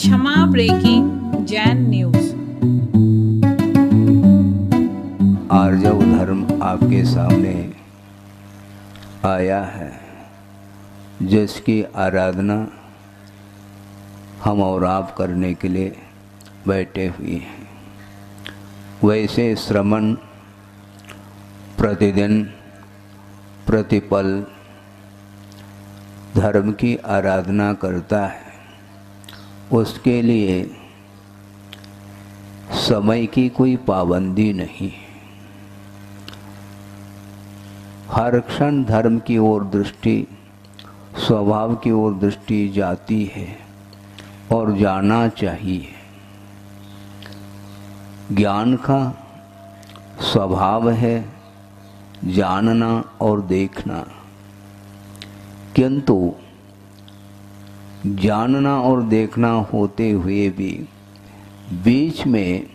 क्षमा breaking Jain news. आर्जव धर्म आपके सामने आया है, जिसकी आराधना हम और आप करने के लिए बैठे हुए हैं। वैसे श्रमण प्रतिदिन प्रतिपल धर्म की आराधना करता है, उसके लिए समय की कोई पाबंदी नहीं। हर क्षण धर्म की ओर दृष्टि, स्वभाव की ओर दृष्टि जाती है और जाना चाहिए। ज्ञान का स्वभाव है जानना और देखना, किंतु जानना और देखना होते हुए भी बीच में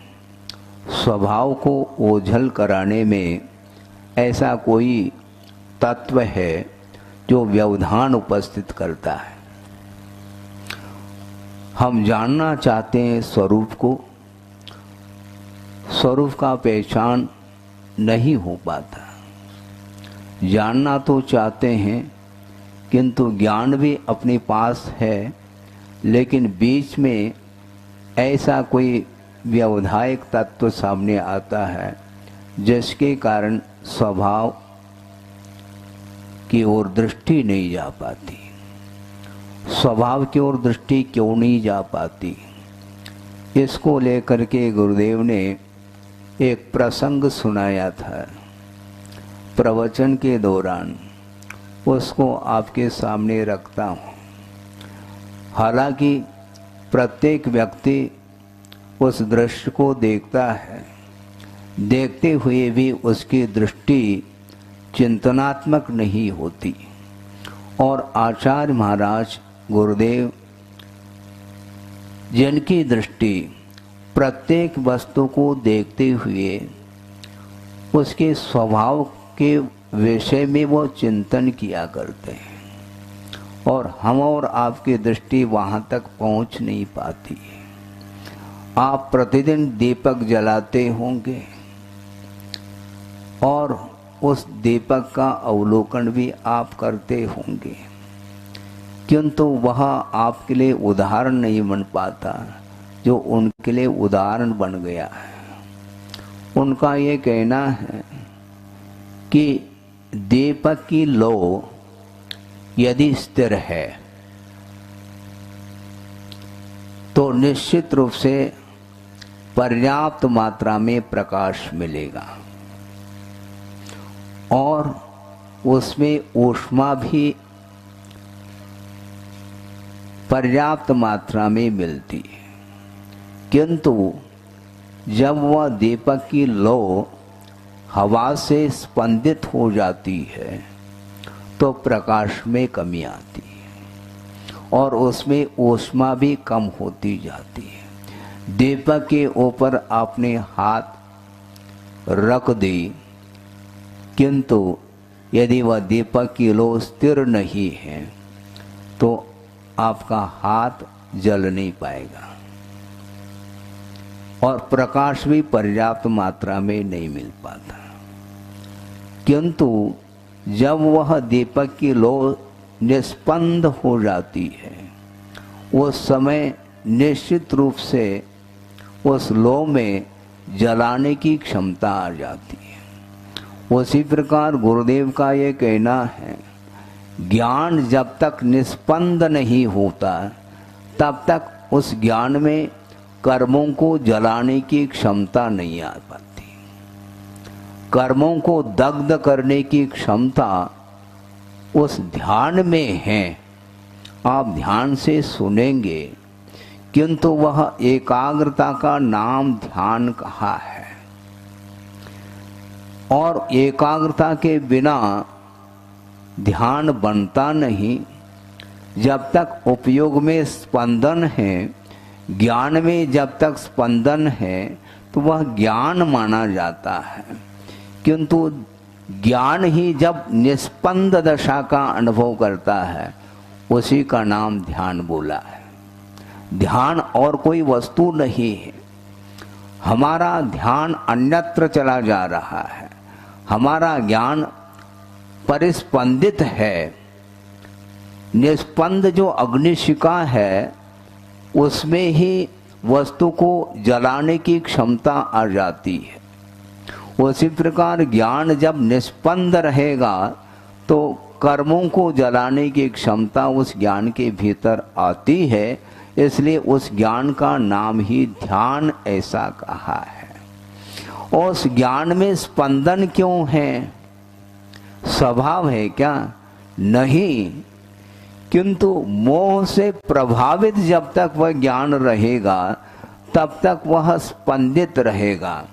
स्वभाव को ओझल कराने में ऐसा कोई तत्व है जो व्यवधान उपस्थित करता है। हम जानना चाहते हैं स्वरूप को, स्वरूप का पहचान नहीं हो पाता। जानना तो चाहते हैं, किंतु ज्ञान भी अपने पास है, लेकिन बीच में ऐसा कोई व्यवधायक तत्व सामने आता है जिसके कारण स्वभाव की ओर दृष्टि नहीं जा पाती। स्वभाव की ओर दृष्टि क्यों नहीं जा पाती, इसको लेकर के गुरुदेव ने एक प्रसंग सुनाया था प्रवचन के दौरान। उसको आपके सामने रखता हूँ। हालांकि प्रत्येक व्यक्ति उस दृश्य को देखता है, देखते हुए भी उसकी दृष्टि चिंतनात्मक नहीं होती। और आचार्य महाराज गुरुदेव, जिनकी दृष्टि प्रत्येक वस्तु को देखते हुए उसके स्वभाव के विषय में वो चिंतन किया करते हैं, और हम और आपकी दृष्टि वहाँ तक पहुँच नहीं पाती। आप प्रतिदिन दीपक जलाते होंगे और उस दीपक का अवलोकन भी आप करते होंगे, किंतु वह आपके लिए उदाहरण नहीं बन पाता जो उनके लिए उदाहरण बन गया है। उनका ये कहना है कि दीपक की लौ यदि स्थिर है तो निश्चित रूप से पर्याप्त मात्रा में प्रकाश मिलेगा और उसमें ऊष्मा भी पर्याप्त मात्रा में मिलती है। किंतु जब वह दीपक की लौ हवा से स्पंदित हो जाती है तो प्रकाश में कमी आती है और उसमें ऊष्मा भी कम होती जाती है। दीपक के ऊपर आपने हाथ रख दी, किंतु यदि वह दीपक की लौ स्थिर नहीं है तो आपका हाथ जल नहीं पाएगा और प्रकाश भी पर्याप्त मात्रा में नहीं मिल पाता। किंतु जब वह दीपक की लौ निस्पंद हो जाती है, उस समय निश्चित रूप से उस लौ में जलाने की क्षमता आ जाती है। उसी प्रकार गुरुदेव का ये कहना है, ज्ञान जब तक निस्पंद नहीं होता तब तक उस ज्ञान में कर्मों को जलाने की क्षमता नहीं आ पाती। कर्मों को दग्ध करने की क्षमता उस ध्यान में है। आप ध्यान से सुनेंगे, किंतु वह एकाग्रता का नाम ध्यान कहा है और एकाग्रता के बिना ध्यान बनता नहीं। जब तक उपयोग में स्पंदन है, ज्ञान में जब तक स्पंदन है तो वह ज्ञान माना जाता है, किंतु ज्ञान ही जब निस्पंद दशा का अनुभव करता है उसी का नाम ध्यान बोला है। ध्यान और कोई वस्तु नहीं है। हमारा ध्यान अन्यत्र चला जा रहा है, हमारा ज्ञान परिस्पंदित है। निस्पंद जो अग्निशिखा है उसमें ही वस्तु को जलाने की क्षमता आ जाती है। उसी प्रकार ज्ञान जब निस्पंद रहेगा तो कर्मों को जलाने की क्षमता उस ज्ञान के भीतर आती है। इसलिए उस ज्ञान का नाम ही ध्यान ऐसा कहा है। और उस ज्ञान में स्पंदन क्यों है? स्वभाव है क्या? नहीं, किंतु मोह से प्रभावित जब तक वह ज्ञान रहेगा तब तक वह स्पंदित रहेगा,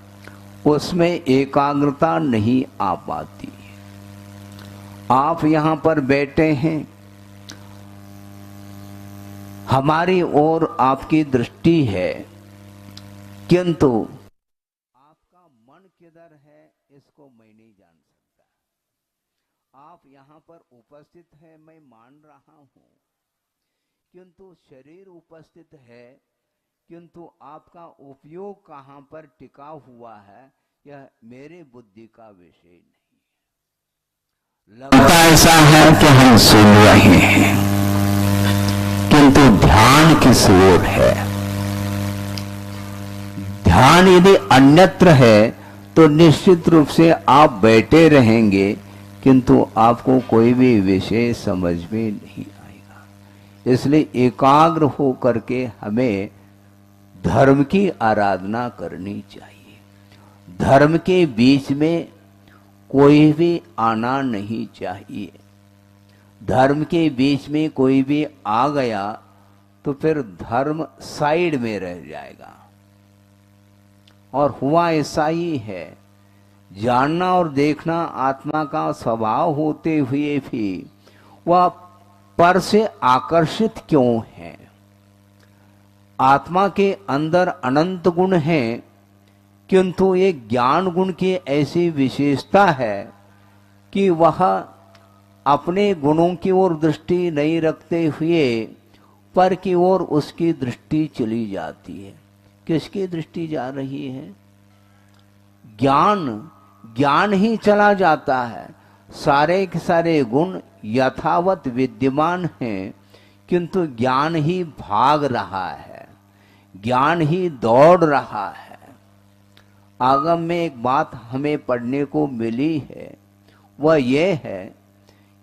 उसमें एकाग्रता नहीं आ पाती। आप यहां पर बैठे हैं, हमारी ओर आपकी दृष्टि है, किंतु आपका मन किधर है इसको मैं नहीं जान सकता। आप यहाँ पर उपस्थित है, मैं मान रहा हूँ, किंतु शरीर उपस्थित है, किंतु आपका उपयोग कहाँ पर टिका हुआ है यह मेरे बुद्धि का विषय नहीं। लगता ऐसा है कि हम सुन रहे हैं, किंतु ध्यान किस ओर है? ध्यान यदि अन्यत्र है तो निश्चित रूप से आप बैठे रहेंगे, किंतु आपको कोई भी विषय समझ में नहीं आएगा। इसलिए एकाग्र हो करके हमें धर्म की आराधना करनी चाहिए। धर्म के बीच में कोई भी आना नहीं चाहिए। धर्म के बीच में कोई भी आ गया तो फिर धर्म साइड में रह जाएगा। और हुआ ऐसा ही है। जानना और देखना आत्मा का स्वभाव होते हुए भी वह पर से आकर्षित क्यों है? आत्मा के अंदर अनंत गुण हैं, किंतु ये ज्ञान गुण की ऐसी विशेषता है कि वह अपने गुणों की ओर दृष्टि नहीं रखते हुए पर की ओर उसकी दृष्टि चली जाती है। किसकी दृष्टि जा रही है? ज्ञान ही चला जाता है। सारे के सारे गुण यथावत विद्यमान हैं, किंतु ज्ञान ही भाग रहा है, ज्ञान ही दौड़ रहा है। आगम में एक बात हमें पढ़ने को मिली है, वह यह है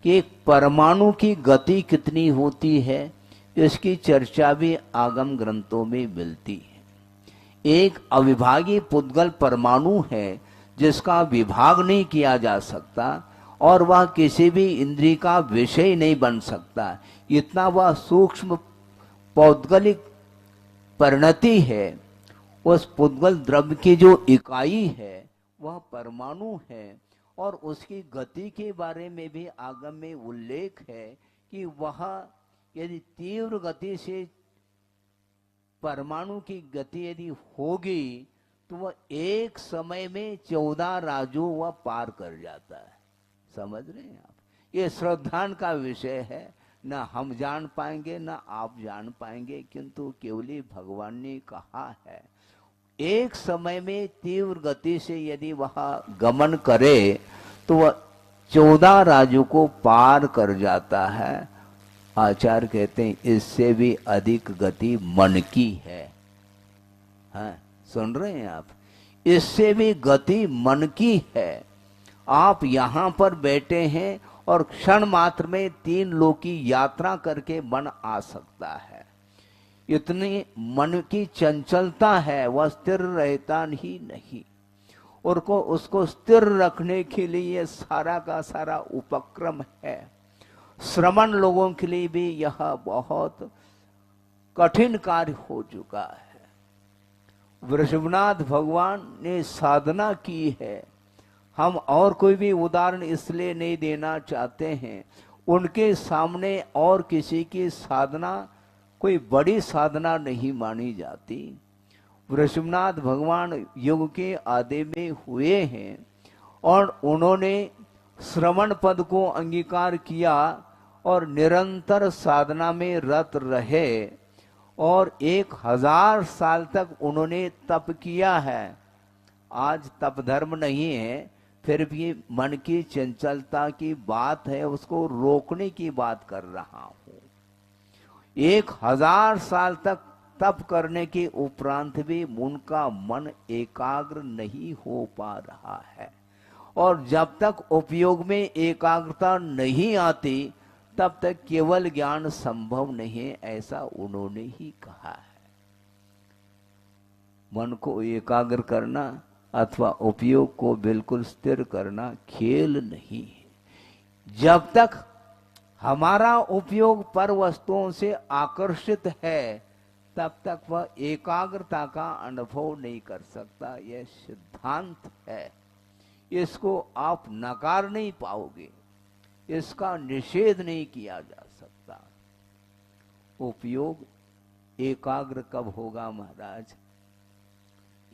कि एक परमाणु की गति कितनी होती है, इसकी चर्चा भी आगम ग्रंथों में मिलती है। एक अविभागी पुद्गल परमाणु है जिसका विभाग नहीं किया जा सकता और वह किसी भी इंद्रिय का विषय नहीं बन सकता। इतना वह सूक्ष्म पौद्गलिक परिणति है। उस पुद्गल द्रव्य की जो इकाई है वह परमाणु है। और उसकी गति के बारे में भी आगम में उल्लेख है कि वह यदि तीव्र गति से परमाणु की गति यदि होगी तो वह एक समय में 14 राजू वह पार कर जाता है। समझ रहे हैं आप? ये श्रद्धान का विषय है। न हम जान पाएंगे न आप जान पाएंगे, किंतु केवली भगवान ने कहा है। एक समय में तीव्र गति से यदि वह गमन करे तो वह 14 राजू को पार कर जाता है। आचार्य कहते हैं इससे भी अधिक गति मन की है। हाँ, सुन रहे हैं आप? इससे भी गति मन की है। आप यहां पर बैठे हैं और क्षण मात्र में 3 लोक की यात्रा करके मन आ सकता है। इतनी मन की चंचलता है, वह स्थिर रहता ही नहीं। और उसको स्थिर रखने के लिए सारा का सारा उपक्रम है। श्रमण लोगों के लिए भी यह बहुत कठिन कार्य हो चुका है। वृषभनाथ भगवान ने साधना की है। हम और कोई भी उदाहरण इसलिए नहीं देना चाहते हैं, उनके सामने और किसी की साधना कोई बड़ी साधना नहीं मानी जाती। वृषभनाथ भगवान युग के आदि में हुए हैं और उन्होंने श्रवण पद को अंगीकार किया और निरंतर साधना में रत रहे और 1000 साल तक उन्होंने तप किया है। आज तप धर्म नहीं है, फिर भी मन की चंचलता की बात है, उसको रोकने की बात कर रहा हूं। 1000 साल तक तप करने के उपरांत भी उनका मन एकाग्र नहीं हो पा रहा है, और जब तक उपयोग में एकाग्रता नहीं आती तब तक केवल ज्ञान संभव नहीं है, ऐसा उन्होंने ही कहा है। मन को एकाग्र करना अथवा उपयोग को बिल्कुल स्थिर करना खेल नहीं है। जब तक हमारा उपयोग पर वस्तुओं से आकर्षित है तब तक वह एकाग्रता का अनुभव नहीं कर सकता। यह सिद्धांत है, इसको आप नकार नहीं पाओगे, इसका निषेध नहीं किया जा सकता। उपयोग एकाग्र कब होगा महाराज?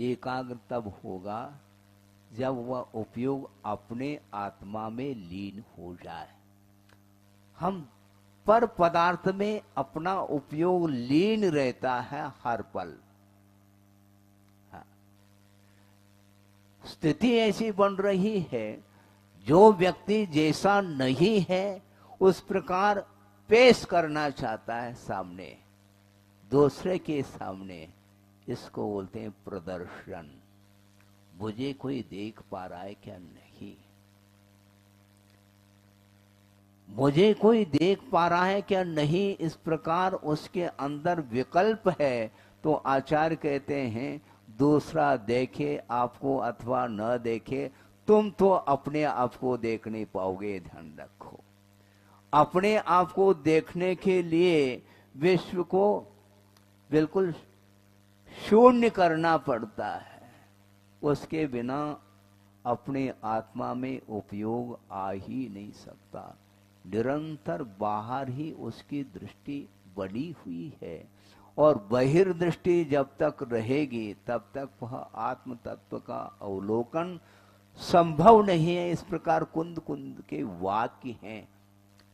एकाग्र तब होगा जब वह उपयोग अपने आत्मा में लीन हो जाए। हम पर पदार्थ में अपना उपयोग लीन रहता है हर पल। स्थिति ऐसी बन रही है, जो व्यक्ति जैसा नहीं है उस प्रकार पेश करना चाहता है सामने, दूसरे के सामने। इसको बोलते हैं प्रदर्शन। मुझे कोई देख पा रहा है क्या? नहीं। मुझे कोई देख पा रहा है क्या? नहीं। इस प्रकार उसके अंदर विकल्प है। तो आचार्य कहते हैं दूसरा देखे आपको अथवा न देखे, तुम तो अपने आप को देख नहीं पाओगे। ध्यान रखो, अपने आप को देखने के लिए विश्व को बिल्कुल शून्य करना पड़ता है, उसके बिना अपने आत्मा में उपयोग आ ही नहीं सकता। निरंतर बाहर ही उसकी दृष्टि बनी हुई है, और बहिर्दृष्टि जब तक रहेगी तब तक वह आत्म तत्व का अवलोकन संभव नहीं है। इस प्रकार कुंद कुंद के वाक्य हैं।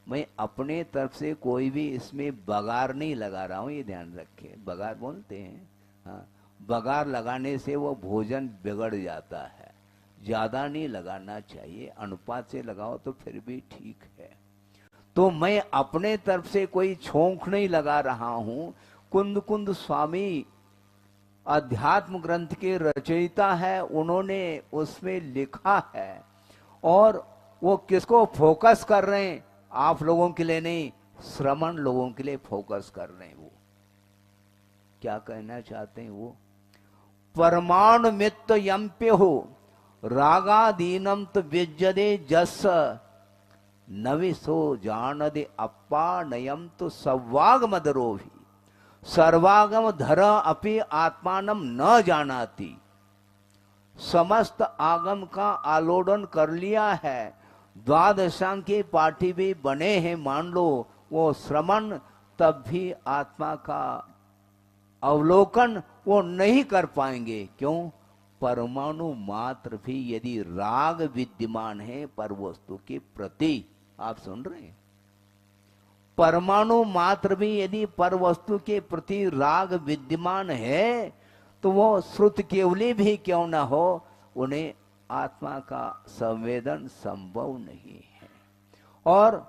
मैं अपने तरफ से कोई भी इसमें बगार नहीं लगा रहा हूं, ये ध्यान रखे। बगार बोलते हैं, हाँ, बगार लगाने से वो भोजन बिगड़ जाता है। ज्यादा नहीं लगाना चाहिए, अनुपात से लगाओ तो फिर भी ठीक है। तो मैं अपने तरफ से कोई छोंक नहीं लगा रहा हूं। कुंद कुंद स्वामी अध्यात्म ग्रंथ के रचयिता है, उन्होंने उसमें लिखा है, और वो किसको फोकस कर रहे हैं? आप लोगों के लिए नहीं, श्रमण लोगों के लिए फोकस कर रहे हैं। वो क्या कहना चाहते हैं? वो परमाणु मित्त यम्प्य हो रागादीनम तो विज्जदे जस नविसो जानदे अप्पा नयम तो सवाग मदरो भी सर्वागम धर अपि आत्मानम न जानाति। समस्त आगम का आलोडन कर लिया है, द्वादशांग के पाठी भी बने हैं, मान लो वो श्रमण, तब भी आत्मा का अवलोकन वो नहीं कर पाएंगे। क्यों? परमाणु मात्र भी यदि राग विद्यमान है पर वस्तु के प्रति, आप सुन रहे हैं, परमाणु मात्र भी यदि पर वस्तु के प्रति राग विद्यमान है तो वो श्रुत केवली भी क्यों ना हो, उन्हें आत्मा का संवेदन संभव नहीं है। और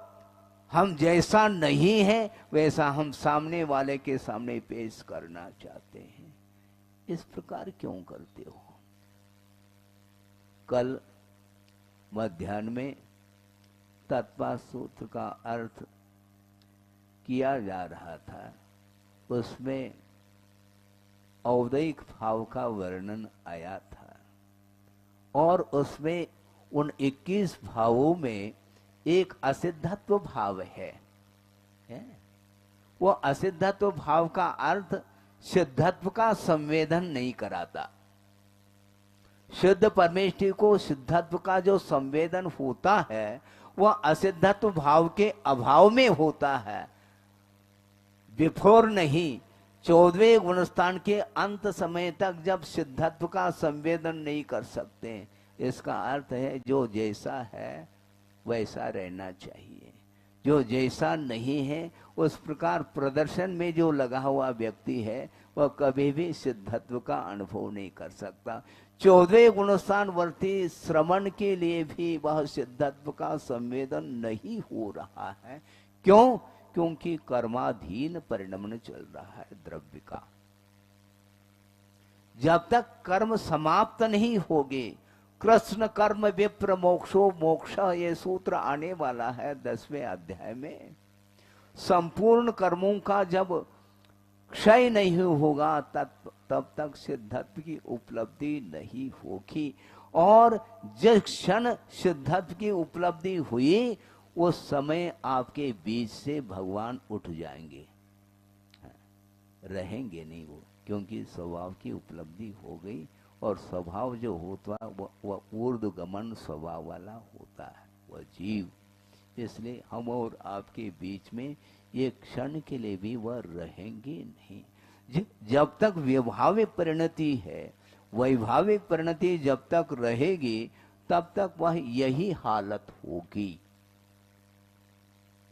हम जैसा नहीं है वैसा हम सामने वाले के सामने पेश करना चाहते हैं। इस प्रकार क्यों करते हो? कल मध्याह्न में तत्व सूत्र का अर्थ किया जा रहा था, उसमें औदैक भाव का वर्णन आया था, और उसमें उन 21 भावों में एक असिद्धत्व भाव है। वो असिद्धत्व भाव का अर्थ सिद्धत्व का संवेदन नहीं कराता। शुद्ध परमेष्ठि को सिद्धत्व का जो संवेदन होता है वह असिद्धत्व भाव के अभाव में होता है, बिफोर नहीं। 14वें गुणस्थान के अंत समय तक जब सिद्धत्व का संवेदन नहीं कर सकते, इसका अर्थ है जो जैसा है वैसा रहना चाहिए। जो जैसा नहीं है उस प्रकार प्रदर्शन में जो लगा हुआ व्यक्ति है वह कभी भी सिद्धत्व का अनुभव नहीं कर सकता। 14वें गुणस्थान वर्ती श्रवण के लिए भी वह सिद्धत्व का संवेदन नहीं हो रहा है। क्यों? क्योंकि कर्माधीन परिणमन चल रहा है द्रव्य का। जब तक कर्म समाप्त नहीं होगे, कृष्ण कर्म विप्र मोक्षो मोक्ष, ये सूत्र आने वाला है 10वें अध्याय में। संपूर्ण कर्मों का जब क्षय नहीं होगा तब तक सिद्धत्व की उपलब्धि नहीं होगी। और जिस क्षण सिद्धत्व की उपलब्धि हुई उस समय आपके बीच से भगवान उठ जाएंगे, रहेंगे नहीं वो, क्योंकि स्वभाव की उपलब्धि हो गई। और स्वभाव जो होता है वह ऊर्ध्वगमन स्वभाव वाला होता है, वह जीव। इसलिए हम और आपके बीच में एक क्षण के लिए भी वह रहेंगे नहीं। जब तक वैभाविक परिणति है, वैभाविक परिणति जब तक रहेगी तब तक वह यही हालत होगी।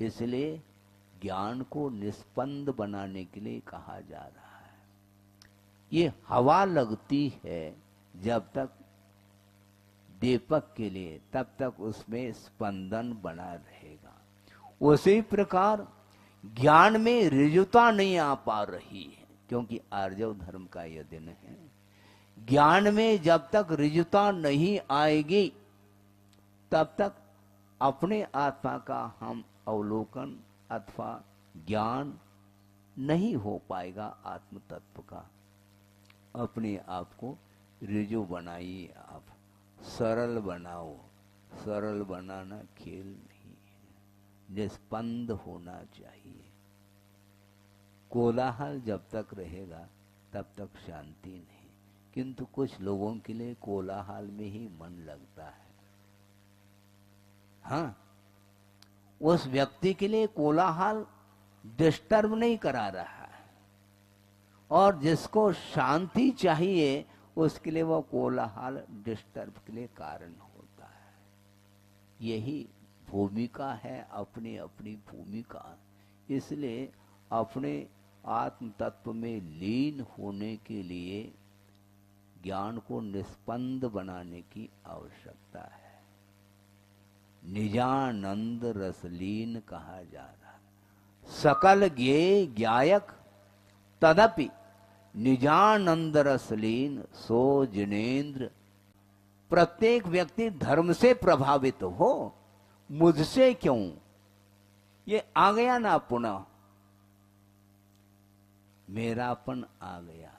इसलिए ज्ञान को निष्पन्द बनाने के लिए कहा जा रहा है। ये हवा लगती है जब तक दीपक के लिए, तब तक उसमें स्पंदन बना रहेगा। उसी प्रकार ज्ञान में ऋजुता नहीं आ पा रही है, क्योंकि आर्जव धर्म का यह दिन है। ज्ञान में जब तक ऋजुता नहीं आएगी तब तक अपने आत्मा का हम अवलोकन अथवा ज्ञान नहीं हो पाएगा। आत्म तत्व का अपने आप को ऋजु बनाइए, आप सरल बनाओ। सरल बनाना खेल नहीं है, निष्पन्द होना चाहिए। कोलाहल जब तक रहेगा तब तक शांति नहीं, किंतु कुछ लोगों के लिए कोलाहल में ही मन लगता है। हाँ, उस व्यक्ति के लिए कोलाहल डिस्टर्ब नहीं करा रहा है, और जिसको शांति चाहिए उसके लिए वो कोलाहल डिस्टर्ब के लिए कारण होता है। यही भूमिका है, अपनी अपनी भूमिका। इसलिए अपने आत्म तत्व में लीन होने के लिए ज्ञान को निष्पन्द बनाने की आवश्यकता है। निजानंद रसलीन कहा जा रहा है। सकल ज्ञेय ज्ञायक तदपि निजानंद रसलीन सो जिनेन्द्र। प्रत्येक व्यक्ति धर्म से प्रभावित हो, मुझसे क्यों, ये आ गया ना पुनः, मेरापन आ गया।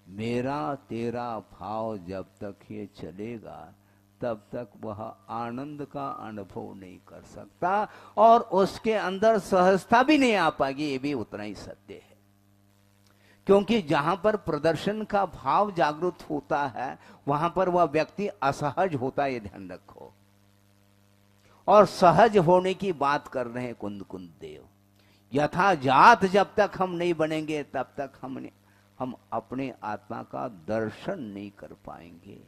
मेरा तेरा भाव जब तक ये चलेगा तब तक वह आनंद का अनुभव नहीं कर सकता, और उसके अंदर सहजता भी नहीं आ पाएगी। ये भी उतना ही सत्य है, क्योंकि जहां पर प्रदर्शन का भाव जागृत होता है वहां पर वह व्यक्ति असहज होता है, ये ध्यान रखो। और सहज होने की बात कर रहे हैं कुंद कुंद देव। यथा जात जब तक हम नहीं बनेंगे तब तक हम अपने आत्मा का दर्शन नहीं कर पाएंगे।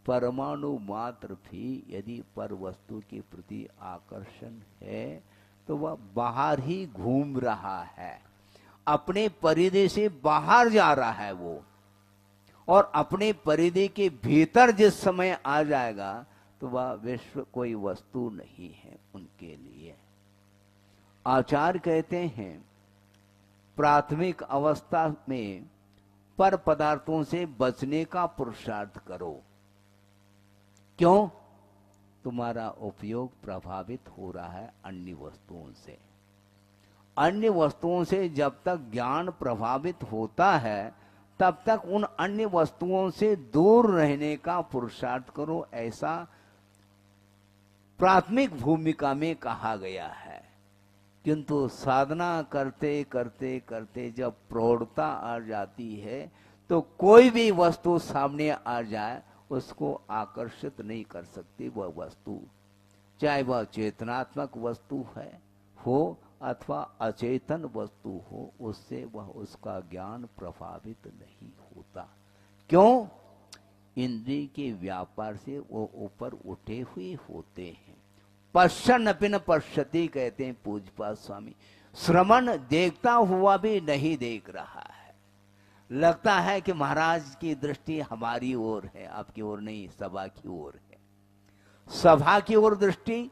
परमाणु मात्र भी यदि पर वस्तु के प्रति आकर्षण है तो वह बाहर ही घूम रहा है, अपने परिधि से बाहर जा रहा है वो, और अपने परिधि के भीतर जिस समय आ जाएगा तो वह विश्व कोई वस्तु नहीं है उनके लिए। आचार्य कहते हैं प्राथमिक अवस्था में पर पदार्थों से बचने का पुरुषार्थ करो। क्यों? तुम्हारा उपयोग प्रभावित हो रहा है अन्य वस्तुओं से। अन्य वस्तुओं से जब तक ज्ञान प्रभावित होता है तब तक उन अन्य वस्तुओं से दूर रहने का पुरुषार्थ करो, ऐसा प्राथमिक भूमिका में कहा गया है। किंतु साधना करते करते करते जब प्रौढ़ता आ जाती है तो कोई भी वस्तु सामने आ जाए उसको आकर्षित नहीं कर सकती वह वस्तु, चाहे वह चेतनात्मक वस्तु है हो अथवा अचेतन वस्तु हो, उससे वह उसका ज्ञान प्रभावित नहीं होता। क्यों? इंद्रिय के व्यापार से वो ऊपर उठे हुए होते हैं, पश्चन अपि न पश्यति कहते हैं पूज्यपाद स्वामी। श्रवण देखता हुआ भी नहीं देख रहा है, लगता है कि महाराज की दृष्टि हमारी ओर है, आपकी ओर नहीं, सभा की ओर है। सभा की ओर दृष्टि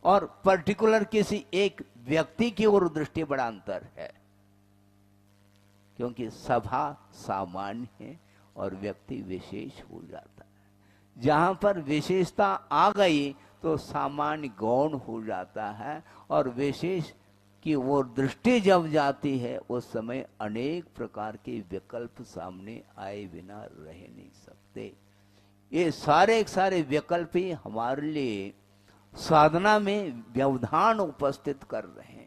और पर्टिकुलर किसी एक व्यक्ति की ओर दृष्टि बड़ा अंतर है, क्योंकि सभा सामान्य है और व्यक्ति विशेष हो जाता है। जहां पर विशेषता आ गई तो सामान्य गौण हो जाता है, और विशेष की ओर दृष्टि जब जाती है उस समय अनेक प्रकार के विकल्प सामने आए बिना रह नहीं सकते। ये सारे विकल्प ही हमारे लिए साधना में व्यवधान उपस्थित कर रहे हैं।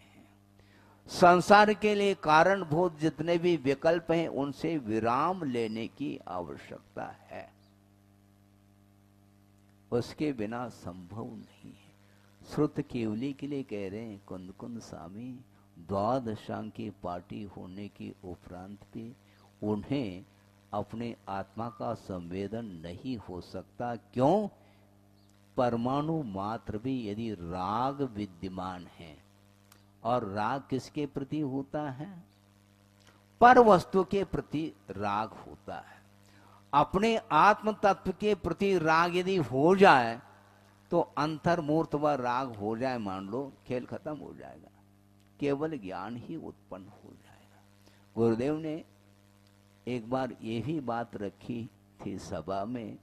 संसार के लिए कारणभूत जितने भी विकल्प हैं उनसे विराम लेने की आवश्यकता है, उसके बिना संभव नहीं है। श्रुत केवली के लिए कह रहे हैं कुंद कुंद स्वामी, द्वादशांग की पार्टी होने के उपरांत भी उन्हें अपने आत्मा का संवेदन नहीं हो सकता। क्यों? परमाणु मात्र भी यदि राग विद्यमान है, और राग किसके प्रति होता है? पर वस्तु के प्रति राग होता है। अपने आत्म तत्व के प्रति राग यदि हो जाए तो अंतर्मूर्त व राग हो जाए, मान लो खेल खत्म हो जाएगा, केवल ज्ञान ही उत्पन्न हो जाएगा। गुरुदेव ने एक बार ये भी बात रखी थी सभा में,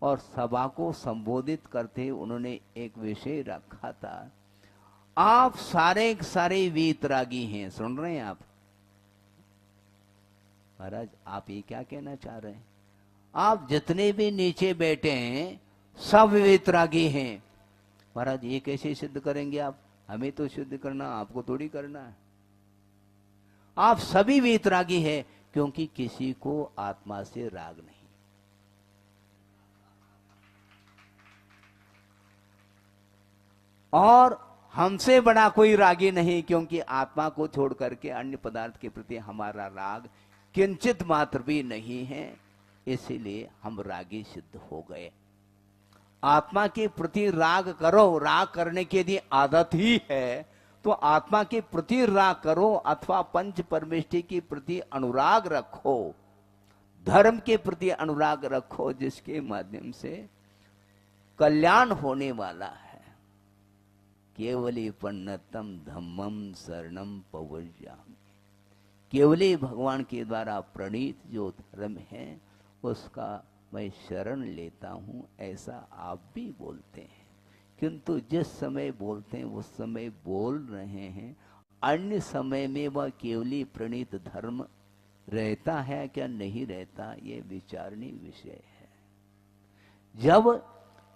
और सभा को संबोधित करते उन्होंने एक विषय रखा था, आप सारे वीतरागी हैं। सुन रहे हैं आप? महाराज आप ये क्या कहना चाह रहे हैं? आप जितने भी नीचे बैठे हैं सब वीतरागी हैं। महाराज ये कैसे सिद्ध करेंगे आप? हमें तो सिद्ध करना, आपको थोड़ी करना है। आप सभी वीतरागी हैं, क्योंकि किसी को आत्मा से राग नहीं। और हमसे बड़ा कोई रागी नहीं, क्योंकि आत्मा को छोड़ करके अन्य पदार्थ के प्रति हमारा राग किंचित मात्र भी नहीं है, इसीलिए हम रागी सिद्ध हो गए। आत्मा के प्रति राग करो, राग करने की यदि आदत ही है तो आत्मा के प्रति राग करो, अथवा पंच परमेष्टि के प्रति अनुराग रखो, धर्म के प्रति अनुराग रखो, जिसके माध्यम से कल्याण होने वाला है। केवली पन्नतम धम्मम शरणम पवज्यामि। केवली भगवान के द्वारा प्रणीत जो धर्म है उसका मैं शरण लेता हूं, ऐसा आप भी बोलते हैं। किंतु जिस समय बोलते हैं उस समय बोल रहे हैं, अन्य समय में वह केवली प्रणीत धर्म रहता है क्या नहीं रहता, ये विचारणीय विषय है। जब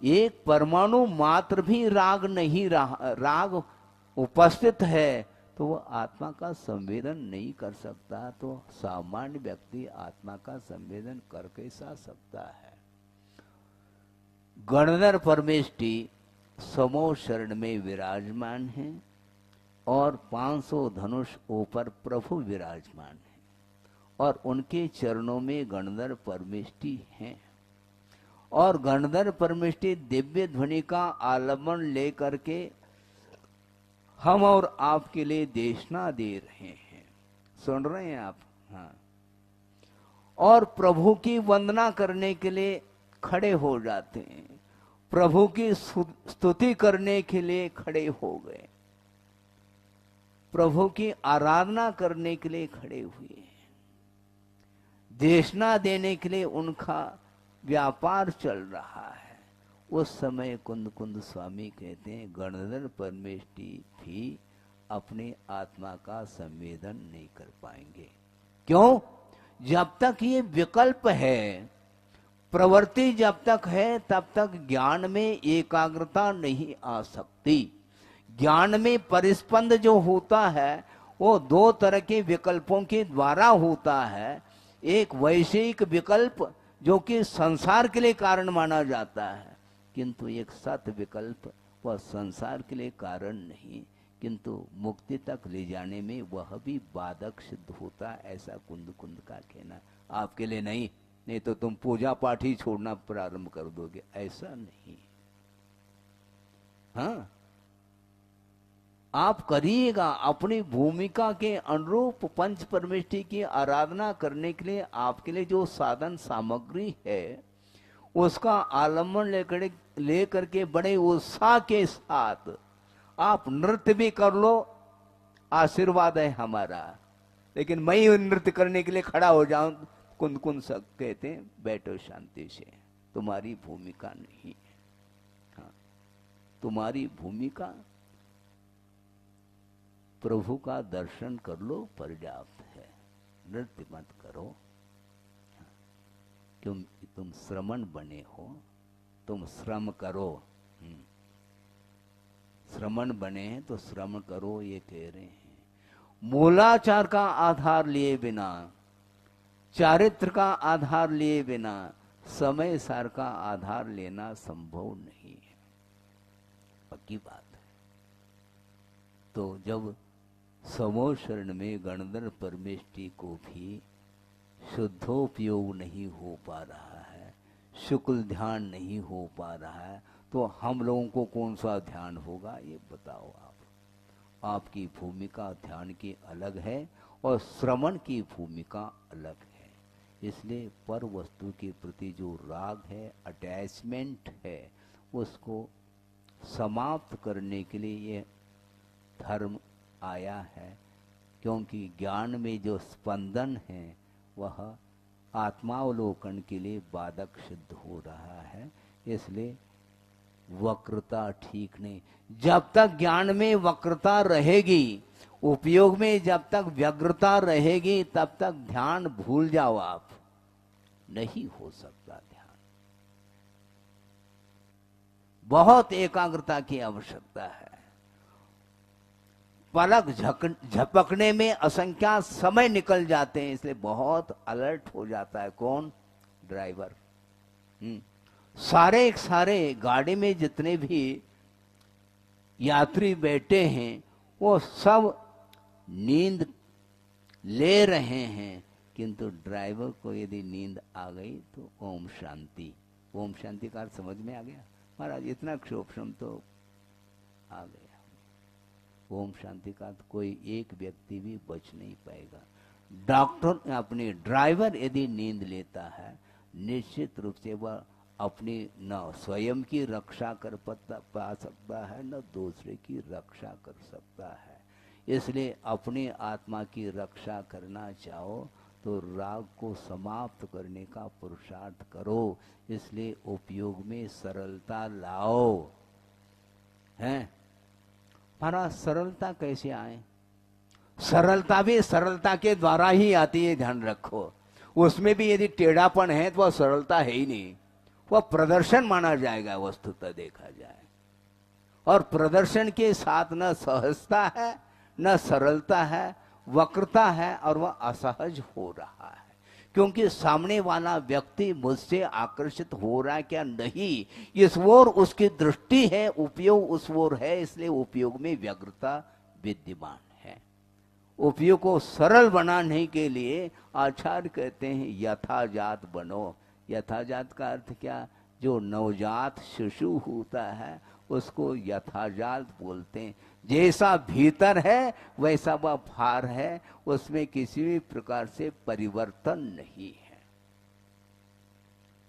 एक परमाणु मात्र भी राग नहीं रहा, राग उपस्थित है, तो वह आत्मा का संवेदन नहीं कर सकता। तो सामान्य व्यक्ति आत्मा का संवेदन कर कैसा सकता है? गणधर परमेष्टि समो शरण में विराजमान है, और 500 धनुष ऊपर प्रभु विराजमान है, और उनके चरणों में गणधर परमेष्टि हैं। और गणधर परमेष्टि दिव्य ध्वनि का आलम्बन लेकर के हम और आपके लिए देशना दे रहे हैं। सुन रहे हैं आप? हाँ। और प्रभु की वंदना करने के लिए खड़े हो जाते हैं, प्रभु की स्तुति करने के लिए खड़े हो गए, प्रभु की आराधना करने के लिए खड़े हुए, देशना देने के लिए उनका व्यापार चल रहा है। उस समय कुंद कुंद स्वामी कहते हैं गणधर परमेष्टि भी अपने आत्मा का संवेदन नहीं कर पाएंगे। क्यों? जब तक ये विकल्प है, प्रवृत्ति जब तक है, तब तक ज्ञान में एकाग्रता नहीं आ सकती। ज्ञान में परिस्पंद जो होता है वो दो तरह के विकल्पों के द्वारा होता है। एक वैश्विक विकल्प जो कि संसार के लिए कारण माना जाता है, किंतु एक सत विकल्प वह संसार के लिए कारण नहीं, किंतु मुक्ति तक ले जाने में वह भी बाधक सिद्ध होता। ऐसा कुंद कुंद का कहना। आपके लिए नहीं, नहीं तो तुम पूजा पाठ ही छोड़ना प्रारंभ कर दोगे, ऐसा नहीं। हाँ, आप करिएगा। अपनी भूमिका के अनुरूप पंच परमेष्ठी की आराधना करने के लिए आपके लिए जो साधन सामग्री है उसका आलम्बन लेकर के बड़े उत्साह के साथ आप नृत्य भी कर लो, आशीर्वाद है हमारा। लेकिन मैं ही नृत्य करने के लिए खड़ा हो जाऊं, कुंद कुंद सब कहते हैं बैठो शांति से, तुम्हारी भूमिका नहीं है। हाँ, तुम्हारी भूमिका प्रभु का दर्शन कर लो, पर्याप्त है, नृत्य मत करो। तुम श्रमण बने हो, तुम श्रम करो। श्रमण बने हैं तो श्रम करो, ये कह रहे हैं। मूलाचार का आधार लिए बिना, चारित्र का आधार लिए बिना समय सार का आधार लेना संभव नहीं है, पक्की बात है। तो जब समो शरण में गणधर परमेष्ठी को भी शुद्धोपयोग नहीं हो पा रहा है, शुक्ल ध्यान नहीं हो पा रहा है, तो हम लोगों को कौन सा ध्यान होगा ये बताओ आप। आपकी भूमिका ध्यान की अलग है और श्रवण की भूमिका अलग है। इसलिए पर वस्तु के प्रति जो राग है, अटैचमेंट है, उसको समाप्त करने के लिए ये धर्म आया है। क्योंकि ज्ञान में जो स्पंदन है वह आत्मावलोकन के लिए बाधक सिद्ध हो रहा है। इसलिए वक्रता ठीक नहीं। जब तक ज्ञान में वक्रता रहेगी, उपयोग में जब तक व्यग्रता रहेगी, तब तक ध्यान भूल जाओ आप, नहीं हो सकता ध्यान। बहुत एकाग्रता की आवश्यकता है। पलक झपकने में असंख्यात समय निकल जाते हैं, इसलिए बहुत अलर्ट हो जाता है कौन? ड्राइवर। सारे गाड़ी में जितने भी यात्री बैठे हैं वो सब नींद ले रहे हैं, किंतु ड्राइवर को यदि नींद आ गई तो ओम शांति। ओम शांति का अर्थ समझ में आ गया महाराज? इतना क्षोभम तो आ गया। ओम शांति का अर्थ कोई एक व्यक्ति भी बच नहीं पाएगा। डॉक्टर अपने ड्राइवर यदि नींद लेता है, निश्चित रूप से वह अपनी न स्वयं की रक्षा कर पा सकता है, न दूसरे की रक्षा कर सकता है। इसलिए अपनी आत्मा की रक्षा करना चाहो तो राग को समाप्त करने का पुरुषार्थ करो। इसलिए उपयोग में सरलता लाओ। हैं महाराज, सरलता कैसे आए? सरलता भी सरलता के द्वारा ही आती है, ध्यान रखो। उसमें भी यदि टेढ़ापन है तो वह सरलता है ही नहीं, वह प्रदर्शन माना जाएगा वस्तुतः देखा जाए। और प्रदर्शन के साथ न सहजता है, न सरलता है, वक्रता है, और वह असहज हो रहा है। क्योंकि सामने वाला व्यक्ति मुझसे आकर्षित हो रहा है क्या नहीं, इस ओर उसकी दृष्टि है, उपयोग उस ओर है, इसलिए उपयोग में व्यग्रता विद्यमान है। उपयोग को सरल बनाने के लिए आचार्य कहते हैं यथाजात बनो। यथाजात का अर्थ क्या? जो नवजात शिशु होता है उसको यथाजात बोलते हैं। जैसा भीतर है वैसा वह बाहर है, उसमें किसी भी प्रकार से परिवर्तन नहीं है,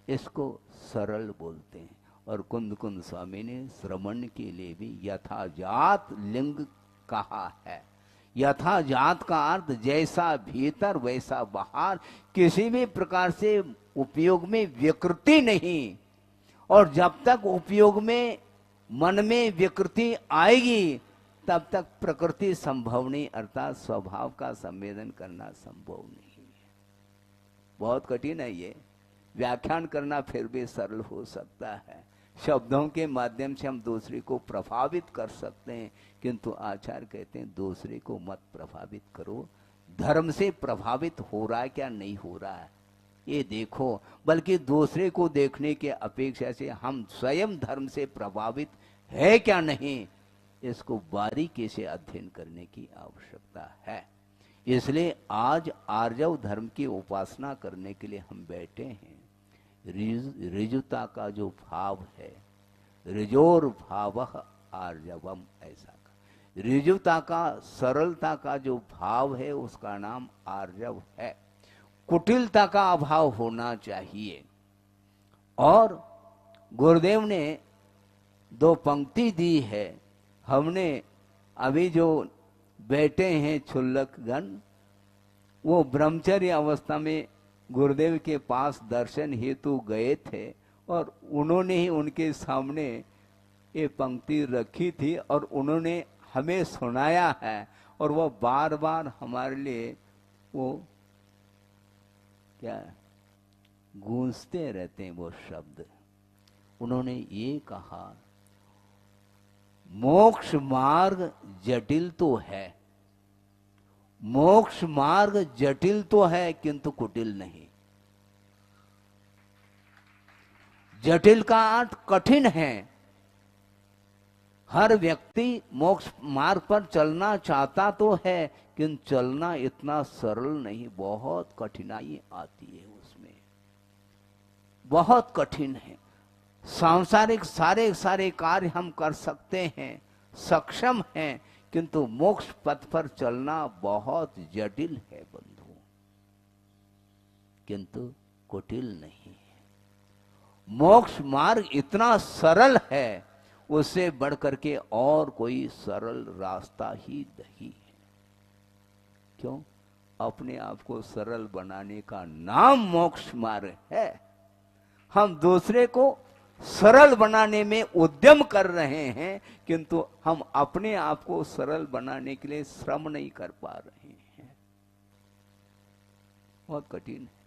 इसको सरल बोलते हैं। और कुंद कुंद स्वामी ने श्रवण के लिए भी यथाजात लिंग कहा है। यथाजात का अर्थ जैसा भीतर वैसा बाहर, किसी भी प्रकार से उपयोग में विकृति नहीं। और जब तक उपयोग में मन में विकृति आएगी तब तक प्रकृति संभव नहीं, अर्थात स्वभाव का संवेदन करना संभव नहीं है। बहुत कठिन है ये। व्याख्यान करना फिर भी सरल हो सकता है, शब्दों के माध्यम से हम दूसरे को प्रभावित कर सकते हैं, किंतु आचार्य कहते हैं दूसरे को मत प्रभावित करो। धर्म से प्रभावित हो रहा है क्या नहीं हो रहा है ये देखो, बल्कि दूसरे को देखने के अपेक्षा से हम स्वयं धर्म से प्रभावित है क्या नहीं, इसको बारीकी से अध्ययन करने की आवश्यकता है। इसलिए आज आर्जव धर्म की उपासना करने के लिए हम बैठे हैं। ऋजुता का जो भाव है, ऋजोर भाव आर्जवम, ऐसा का ऋजुता का, सरलता का जो भाव है उसका नाम आर्जव है। कुटिलता का अभाव होना चाहिए। और गुरुदेव ने दो पंक्ति दी है। हमने अभी जो बैठे हैं क्षुल्लकगण, वो ब्रह्मचर्य अवस्था में गुरुदेव के पास दर्शन हेतु गए थे और उन्होंने ही उनके सामने ये पंक्ति रखी थी और उन्होंने हमें सुनाया है। और वो बार बार हमारे लिए वो क्या गूंजते रहते हैं वो शब्द। उन्होंने ये कहा, मोक्ष मार्ग जटिल तो है, मोक्ष मार्ग जटिल तो है किंतु कुटिल नहीं। जटिल का अर्थ कठिन है। हर व्यक्ति मोक्ष मार्ग पर चलना चाहता तो है किंतु चलना इतना सरल नहीं, बहुत कठिनाई आती है उसमें, बहुत कठिन है। सांसारिक सारे सारे कार्य हम कर सकते हैं, सक्षम हैं, किंतु मोक्ष पथ पर चलना बहुत जटिल है बंधु, किंतु कुटिल नहीं है। मोक्ष मार्ग इतना सरल है, उससे बढ़कर के और कोई सरल रास्ता ही नहीं है। क्यों? अपने आप को सरल बनाने का नाम मोक्ष मार्ग है। हम दूसरे को सरल बनाने में उद्यम कर रहे हैं, किंतु हम अपने आप को सरल बनाने के लिए श्रम नहीं कर पा रहे हैं। बहुत कठिन है।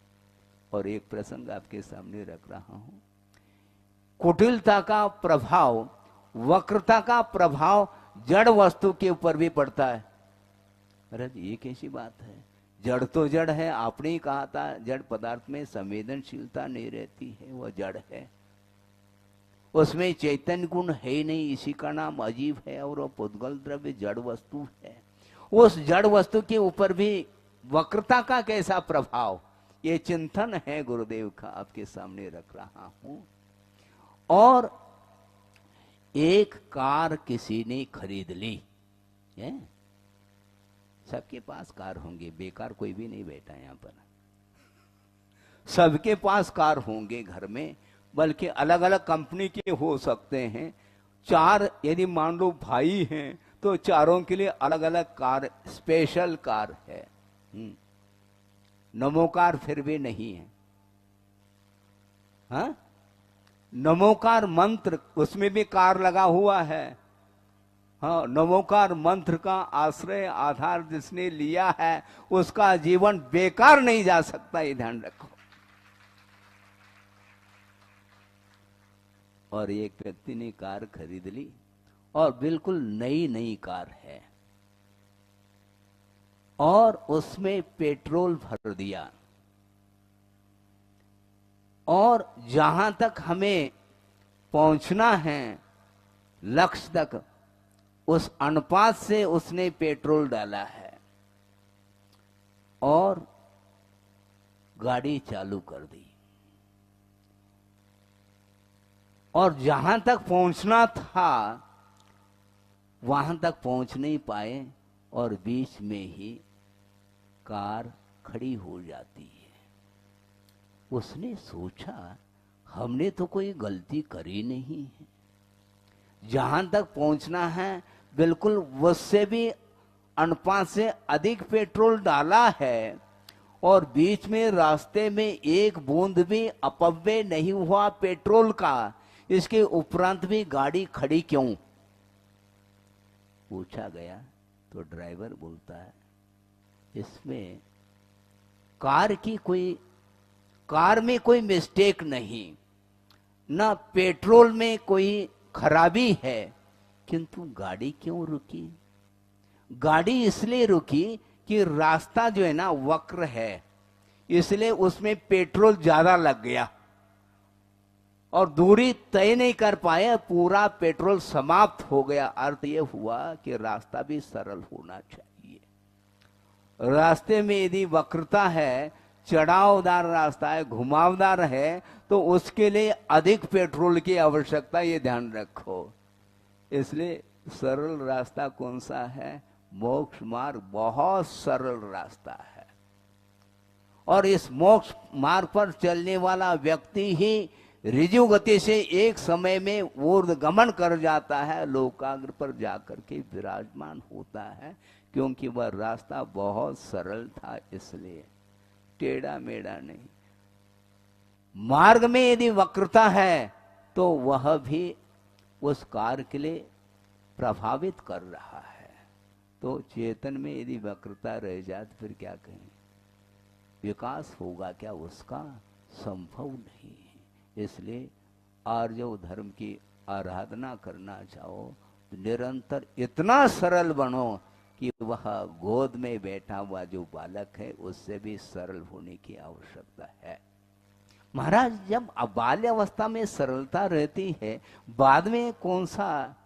और एक प्रसंग आपके सामने रख रहा हूं। कुटिलता का प्रभाव, वक्रता का प्रभाव जड़ वस्तु के ऊपर भी पड़ता है। अरे ये कैसी बात है? जड़ तो जड़ है, आपने ही कहा था जड़ पदार्थ में संवेदनशीलता नहीं रहती है, वह जड़ है, उसमें चैतन्य गुण है ही नहीं, इसी का नाम अजीब है। और वह पुद्गल द्रव्य जड़ वस्तु है। उस जड़ वस्तु के ऊपर भी वक्रता का कैसा प्रभाव, ये चिंतन है गुरुदेव का, आपके सामने रख रहा हूं। और एक कार किसी ने खरीद ली है। सबके पास कार होंगे, बेकार कोई भी नहीं बैठा यहां पर। सबके पास कार होंगे घर में, बल्कि अलग अलग कंपनी के हो सकते हैं। चार यदि मान लो भाई हैं तो चारों के लिए अलग अलग कार, स्पेशल कार है। नमो कार फिर भी नहीं है। हाँ, नमोकार मंत्र, उसमें भी कार लगा हुआ है। हाँ, नमोकार मंत्र का आश्रय आधार जिसने लिया है उसका जीवन बेकार नहीं जा सकता, ये ध्यान रखो। और एक व्यक्ति ने कार खरीद ली और बिल्कुल नई नई कार है, और उसमें पेट्रोल भर दिया, और जहां तक हमें पहुंचना है लक्ष्य तक, उस अनुपात से उसने पेट्रोल डाला है और गाड़ी चालू कर दी। और जहां तक पहुंचना था वहां तक पहुंच नहीं पाए और बीच में ही कार खड़ी हो जाती है। उसने सोचा हमने तो कोई गलती करी नहीं है, जहां तक पहुंचना है बिल्कुल उससे भी अनुपात से अधिक पेट्रोल डाला है, और बीच में रास्ते में एक बूंद भी अपव्यय नहीं हुआ पेट्रोल का, इसके उपरांत भी गाड़ी खड़ी क्यों? पूछा गया तो ड्राइवर बोलता है इसमें कार में कोई मिस्टेक नहीं, ना पेट्रोल में कोई खराबी है, किंतु गाड़ी क्यों रुकी? गाड़ी इसलिए रुकी कि रास्ता जो है ना वक्र है, इसलिए उसमें पेट्रोल ज्यादा लग गया और दूरी तय नहीं कर पाए, पूरा पेट्रोल समाप्त हो गया। अर्थ यह हुआ कि रास्ता भी सरल होना चाहिए। रास्ते में यदि वक्रता है, चढ़ावदार रास्ता है, घुमावदार है, तो उसके लिए अधिक पेट्रोल की आवश्यकता, ये ध्यान रखो। इसलिए सरल रास्ता कौन सा है? मोक्ष मार्ग बहुत सरल रास्ता है। और इस मोक्ष मार्ग पर चलने वाला व्यक्ति ही ऋजु गति से एक समय में ऊर्ध्वगमन कर जाता है, लोकाग्र पर जाकर के विराजमान होता है, क्योंकि वह रास्ता बहुत सरल था, इसलिए टेढ़ा मेढ़ा नहीं। मार्ग में यदि वक्रता है तो वह भी उस कार्य के लिए प्रभावित कर रहा है। तो चेतन में यदि वक्रता रह जाए तो फिर क्या कहें? विकास होगा क्या उसका? संभव नहीं है। इसलिए आर्जव धर्म की आराधना करना चाहो तो निरंतर इतना सरल बनो कि वह गोद में बैठा हुआ जो बालक है उससे भी सरल होने की आवश्यकता है। महाराज, जब बाल्य अवस्था में सरलता रहती है, बाद में कौन सा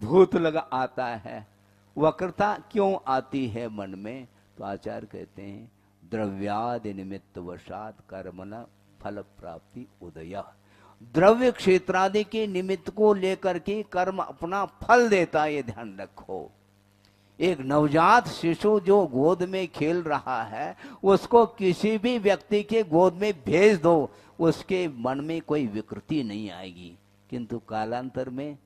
भूत लगा आता है, वक्रता क्यों आती है मन में? तो आचार्य कहते हैं द्रव्यादि निमित्त वशात कर्मण फल प्राप्ति उदय। द्रव्य क्षेत्रादि के निमित्त को लेकर के कर्म अपना फल देता है, ये ध्यान रखो। एक नवजात शिशु जो गोद में खेल रहा है, उसको किसी भी व्यक्ति के गोद में भेज दो, उसके मन में कोई विकृति नहीं आएगी। किंतु कालांतर में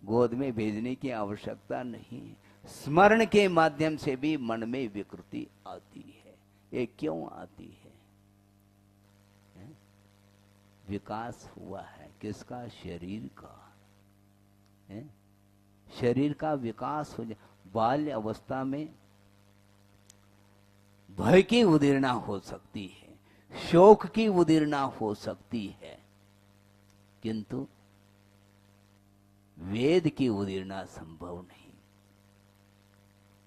गोद में भेजने की आवश्यकता नहीं, स्मरण के माध्यम से भी मन में विकृति आती है। ये क्यों आती है? विकास हुआ है किसका? शरीर का। शरीर का विकास हो जाए। बाल्य अवस्था में भय की उदीर्णा हो सकती है, शोक की उदीर्णा हो सकती है, किंतु वेद की उदीर्णा संभव नहीं।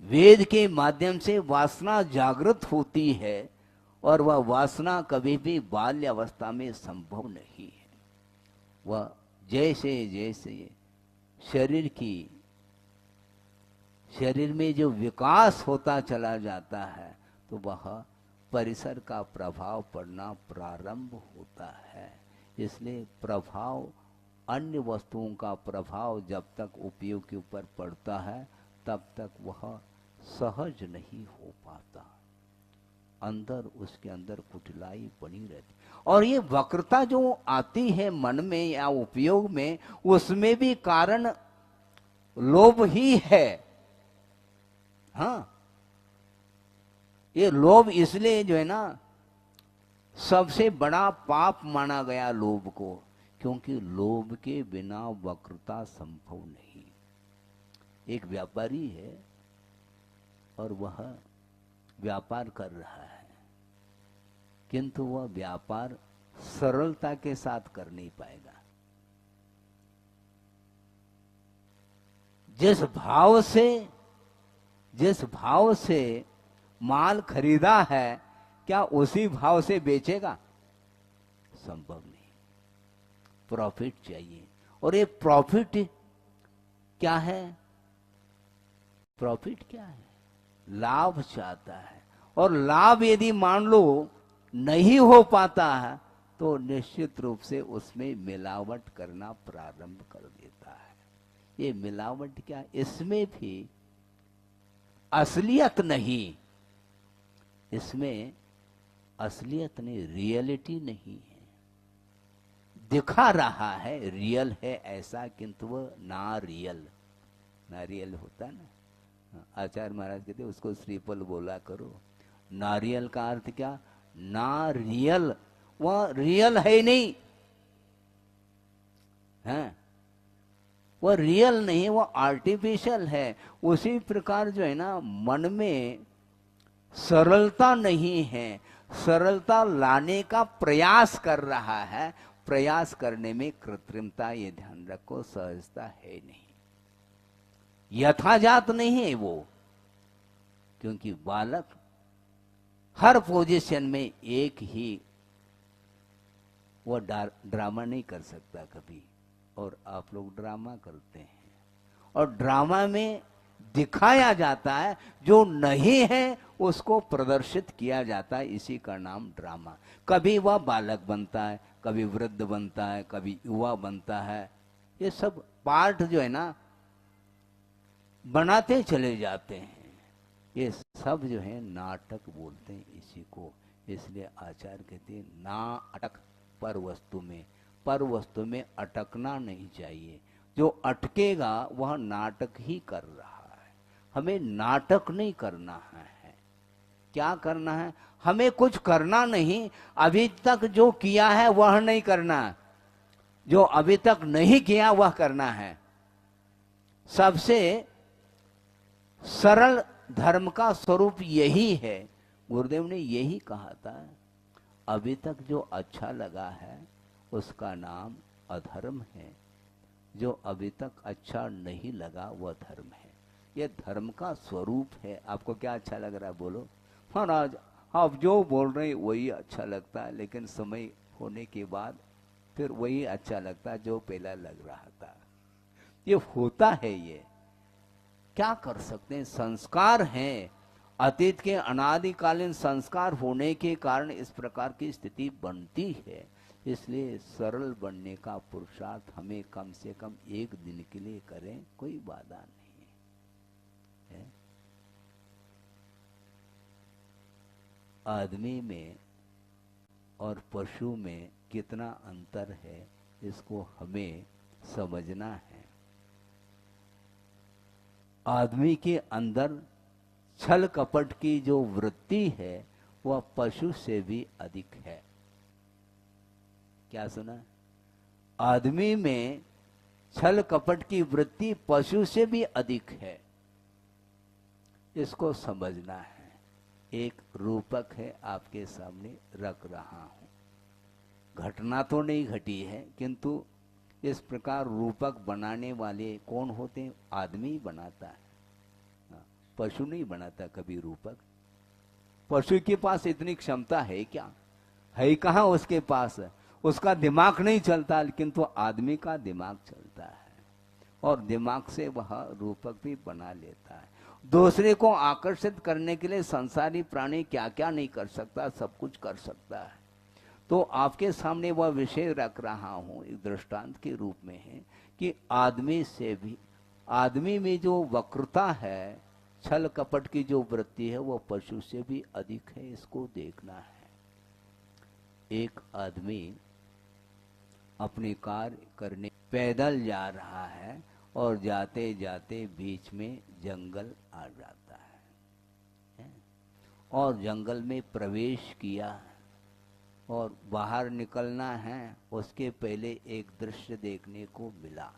वेद के माध्यम से वासना जागृत होती है और वह वासना कभी भी बाल्य अवस्था में संभव नहीं है। वह जैसे जैसे शरीर में जो विकास होता चला जाता है तो वह परिसर का प्रभाव पड़ना प्रारंभ होता है। इसलिए प्रभाव, अन्य वस्तुओं का प्रभाव जब तक उपयोग के ऊपर पड़ता है तब तक वह सहज नहीं हो पाता, अंदर उसके अंदर कुटिलाई बनी रहती। और ये वक्रता जो आती है मन में या उपयोग में, उसमें भी कारण लोभ ही है। हाँ, ये लोभ इसलिए जो है ना सबसे बड़ा पाप माना गया लोभ को, क्योंकि लोभ के बिना वक्रता संभव नहीं। एक व्यापारी है और वह व्यापार कर रहा है, किंतु वह व्यापार सरलता के साथ कर नहीं पाएगा। जिस भाव से माल खरीदा है, क्या उसी भाव से बेचेगा? संभव नहीं। प्रॉफिट चाहिए। और ये प्रॉफिट क्या है? प्रॉफिट क्या है? लाभ चाहता है। और लाभ यदि मान लो नहीं हो पाता है तो निश्चित रूप से उसमें मिलावट करना प्रारंभ कर देता है। ये मिलावट क्या? इसमें भी असलियत नहीं, इसमें असलियत नहीं, रियलिटी नहीं है। दिखा रहा है रियल है ऐसा, किंतु वो ना रियल होता ना। आचार्य महाराज कहते उसको श्रीफल बोला करो। नारियल का अर्थ क्या? ना रियल, वह रियल है नहीं है, वह रियल नहीं, वह आर्टिफिशियल है। उसी प्रकार जो है ना मन में सरलता नहीं है, सरलता लाने का प्रयास कर रहा है। प्रयास करने में कृत्रिमता, ये ध्यान रखो, सहजता है नहीं, यथाजात नहीं है वो। क्योंकि बालक हर पोजीशन में एक ही, वो ड्रामा नहीं कर सकता कभी। और आप लोग ड्रामा करते हैं, और ड्रामा में दिखाया जाता है, जो नहीं है उसको प्रदर्शित किया जाता है। इसी का नाम ड्रामा। कभी वह बालक बनता है, कभी वृद्ध बनता है, कभी युवा बनता है। ये सब पार्ट जो है ना बनाते चले जाते हैं। ये सब जो है नाटक बोलते हैं इसी को। इसलिए आचार्य कहते हैं ना अटक पर वस्तु में, पर वस्तु में अटकना नहीं चाहिए। जो अटकेगा वह नाटक ही कर रहा है। हमें नाटक नहीं करना है। क्या करना है? हमें कुछ करना नहीं, अभी तक जो किया है वह नहीं करना, जो अभी तक नहीं किया वह करना है। सबसे सरल धर्म का स्वरूप यही है। गुरुदेव ने यही कहा था, अभी तक जो अच्छा लगा है उसका नाम अधर्म है, जो अभी तक अच्छा नहीं लगा वह धर्म है। यह धर्म का स्वरूप है। आपको क्या अच्छा लग रहा है? बोलो महाराज, आप जो बोल रहे हैं वही अच्छा लगता है, लेकिन समय होने के बाद फिर वही अच्छा लगता है जो पहला लग रहा था। ये होता है। ये क्या कर सकते हैं? संस्कार हैं, अतीत के अनादिकालीन संस्कार होने के कारण इस प्रकार की स्थिति बनती है। इसलिए सरल बनने का पुरुषार्थ हमें कम से कम एक दिन के लिए करें, कोई बाधा नहीं है। आदमी में और पशु में कितना अंतर है, इसको हमें समझना है। आदमी के अंदर छल कपट की जो वृत्ति है वह पशु से भी अधिक है। क्या सुना? आदमी में छल कपट की वृत्ति पशु से भी अधिक है। इसको समझना है। एक रूपक है, आपके सामने रख रहा हूं। घटना तो नहीं घटी है, किंतु इस प्रकार रूपक बनाने वाले कौन होते हैं? आदमी बनाता है, पशु नहीं बनाता कभी रूपक। पशु के पास इतनी क्षमता है क्या? है कहाँ उसके पास? उसका दिमाग नहीं चलता, किंतु आदमी का दिमाग चलता है, और दिमाग से वह रूपक भी बना लेता है। दूसरे को आकर्षित करने के लिए संसारी प्राणी क्या क्या नहीं कर सकता, सब कुछ कर सकता है। तो आपके सामने वह विषय रख रहा हूं, एक दृष्टांत के रूप में है कि आदमी से भी, आदमी में जो वक्रता है, छल कपट की जो वृत्ति है, वो पशु से भी अधिक है। इसको देखना है। एक आदमी अपने कार्य करने पैदल जा रहा है और जाते जाते बीच में जंगल आ जाता है, और जंगल में प्रवेश किया और बाहर निकलना है, उसके पहले एक दृश्य देखने को मिला।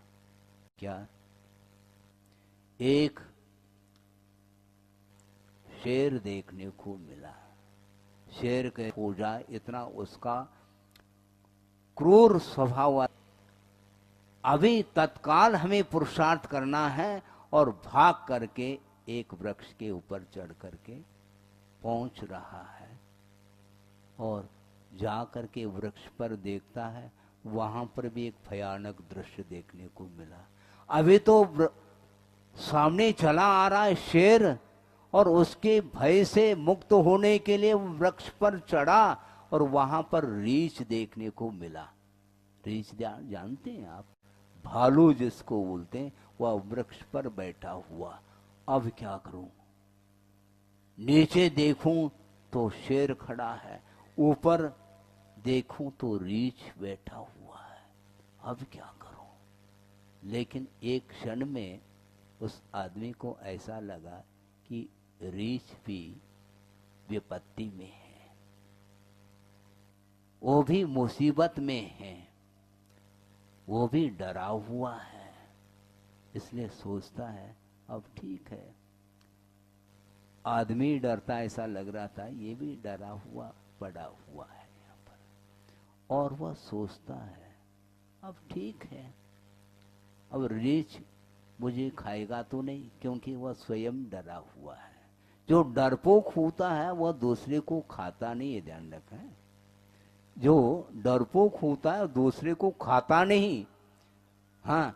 क्या? एक शेर देखने को मिला। शेर के पूजा इतना उसका क्रूर स्वभाव। अभी तत्काल हमें पुरुषार्थ करना है और भाग करके एक वृक्ष के ऊपर चढ़ करके पहुंच रहा है, और जा करके वृक्ष पर देखता है, वहां पर भी एक भयानक दृश्य देखने को मिला। अभी तो सामने चला आ रहा है शेर, और उसके भय से मुक्त होने के लिए वृक्ष पर चढ़ा, और वहां पर रीछ देखने को मिला। रीछ जानते हैं आप? भालू जिसको बोलते हैं, वह वृक्ष पर बैठा हुआ। अब क्या करूं? नीचे देखूं तो शेर खड़ा है, ऊपर देखूं तो रीछ बैठा हुआ है। अब क्या करूं? लेकिन एक क्षण में उस आदमी को ऐसा लगा कि रीछ भी विपत्ति में है, वो भी मुसीबत में है, वो भी डरा हुआ है। इसलिए सोचता है अब ठीक है, आदमी डरता ऐसा लग रहा था, ये भी डरा हुआ पड़ा हुआ है यहाँ पर, और वह सोचता है अब ठीक है, अब रीछ मुझे खाएगा तो नहीं, क्योंकि वह स्वयं डरा हुआ है। जो डरपोक होता है वह दूसरे को खाता नहीं, ये ध्यान रखें। जो डरपोक होता है दूसरे को खाता नहीं। हाँ,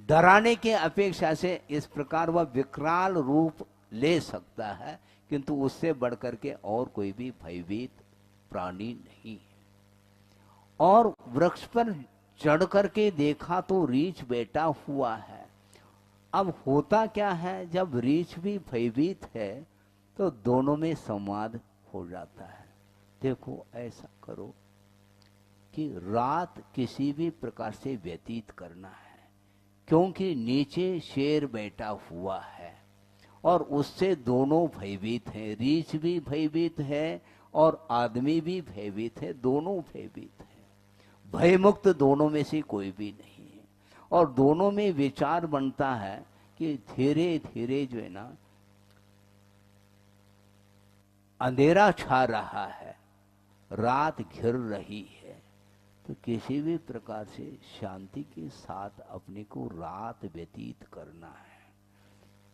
डराने के अपेक्षा से इस प्रकार वह विकराल रूप ले सकता है, किंतु उससे बढ़कर के और कोई भी भयभीत प्राणी नहीं है। और वृक्ष पर चढ़ करके देखा तो रीछ बैठा हुआ है, अब होता क्या है, जब रीछ भी भयभीत है तो दोनों में संवाद हो जाता है। देखो ऐसा करो कि रात किसी भी प्रकार से व्यतीत करना है, क्योंकि नीचे शेर बैठा हुआ है और उससे दोनों भयभीत हैं, रीछ भी भयभीत है और आदमी भी भयभीत है, दोनों भयभीत है। भयमुक्त दोनों में से कोई भी नहीं है। और दोनों में विचार बनता है कि धीरे धीरे जो है ना अंधेरा छा रहा है, रात घिर रही है, तो किसी भी प्रकार से शांति के साथ अपने को रात व्यतीत करना है।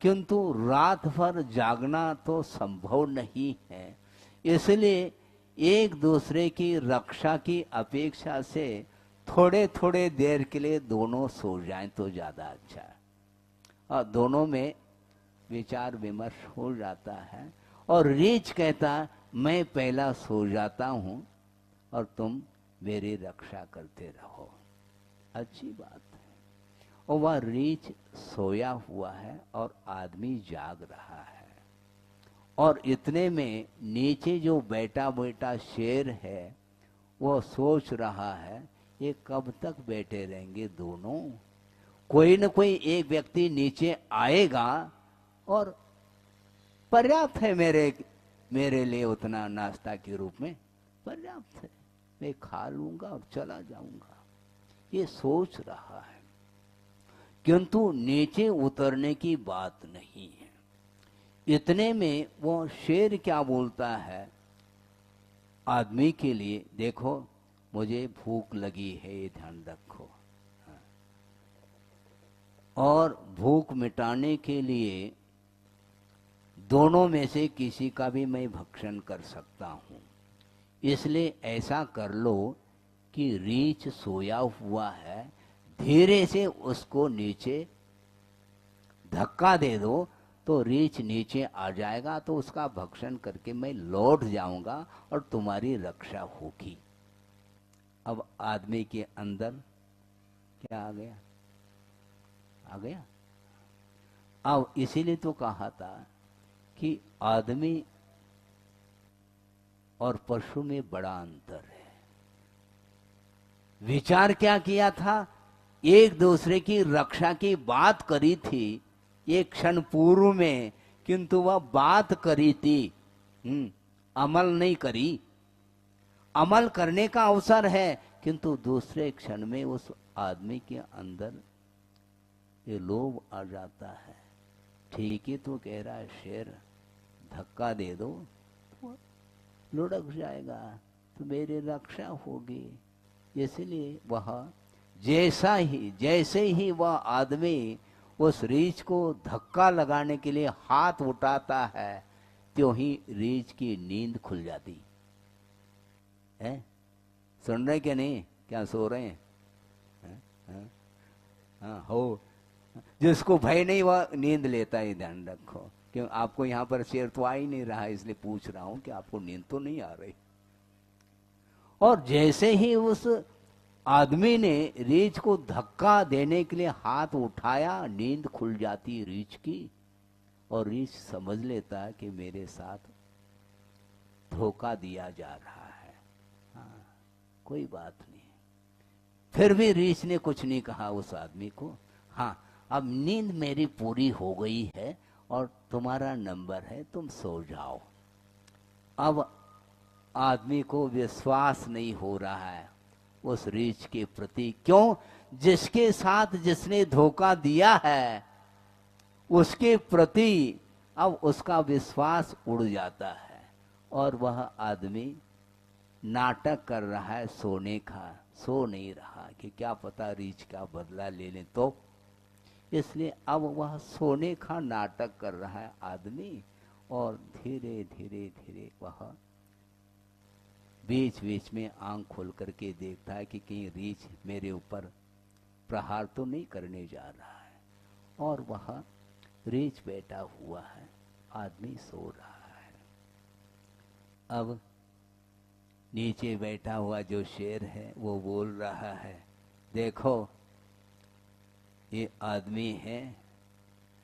किंतु रात भर जागना तो संभव नहीं है, इसलिए एक दूसरे की रक्षा की अपेक्षा से थोड़े थोड़े देर के लिए दोनों सो जाएं तो ज्यादा अच्छा है। और दोनों में विचार विमर्श हो जाता है और रीछ कहता मैं पहला सो जाता हूं और तुम मेरी रक्षा करते रहो। अच्छी बात है। और वह रीछ सोया हुआ है और आदमी जाग रहा है। और इतने में नीचे जो बैठा बैठा शेर है वो सोच रहा है ये कब तक बैठे रहेंगे दोनों, कोई न कोई एक व्यक्ति नीचे आएगा और पर्याप्त है मेरे लिए, उतना नाश्ता के रूप में पर्याप्त है, मैं खा लूंगा और चला जाऊंगा, ये सोच रहा है। किंतु नीचे उतरने की बात नहीं है। इतने में वो शेर क्या बोलता है आदमी के लिए, देखो मुझे भूख लगी है, ये ध्यान रखो। और भूख मिटाने के लिए दोनों में से किसी का भी मैं भक्षण कर सकता हूं, इसलिए ऐसा कर लो कि रीछ सोया हुआ है, धीरे से उसको नीचे धक्का दे दो तो रीछ नीचे आ जाएगा, तो उसका भक्षण करके मैं लौट जाऊंगा और तुम्हारी रक्षा होगी। अब आदमी के अंदर क्या आ गया, आ गया। अब इसीलिए तो कहा था कि आदमी और पशु में बड़ा अंतर है। विचार क्या किया था, एक दूसरे की रक्षा की बात करी थी एक क्षण पूर्व में, किंतु वह बात करी थी, अमल नहीं करी। अमल करने का अवसर है, किंतु दूसरे क्षण में उस आदमी के अंदर ये लोभ आ जाता है। ठीक ही तो कह रहा है शेर, धक्का दे दो तो लुढ़क जाएगा, तो मेरी रक्षा होगी। इसलिए वह जैसे ही वह आदमी उस रीछ को धक्का लगाने के लिए हाथ उठाता है, त्यों ही रीछ की नींद खुल जाती है। सुन रहे क्या नहीं, क्या सो रहे हैं? हाँ हो, जिसको भय नहीं वह नींद लेता है, ध्यान रखो। क्यों आपको यहाँ पर शेर तो आ ही नहीं रहा, इसलिए पूछ रहा हूं कि आपको नींद तो नहीं आ रही। और जैसे ही उस आदमी ने रीछ को धक्का देने के लिए हाथ उठाया, नींद खुल जाती रीछ की, और रीछ समझ लेता है कि मेरे साथ धोखा दिया जा रहा है। हाँ, कोई बात नहीं। फिर भी रीछ ने कुछ नहीं कहा उस आदमी को। हाँ, अब नींद मेरी पूरी हो गई है और तुम्हारा नंबर है, तुम सो जाओ। अब आदमी को विश्वास नहीं हो रहा है उस रीछ के प्रति। क्यों? जिसके साथ जिसने धोखा दिया है उसके प्रति अब उसका विश्वास उड़ जाता है और वह आदमी नाटक कर रहा है सोने का, सो नहीं रहा कि क्या पता रीछ का बदला ले ले तो। इसलिए अब वह सोने का नाटक कर रहा है आदमी, और धीरे धीरे धीरे वह बीच बीच में आंख खोल करके देखता है कि कहीं रीछ मेरे ऊपर प्रहार तो नहीं करने जा रहा है। और वह रीछ बैठा हुआ है, आदमी सो रहा है। अब नीचे बैठा हुआ जो शेर है वो बोल रहा है, देखो ये आदमी है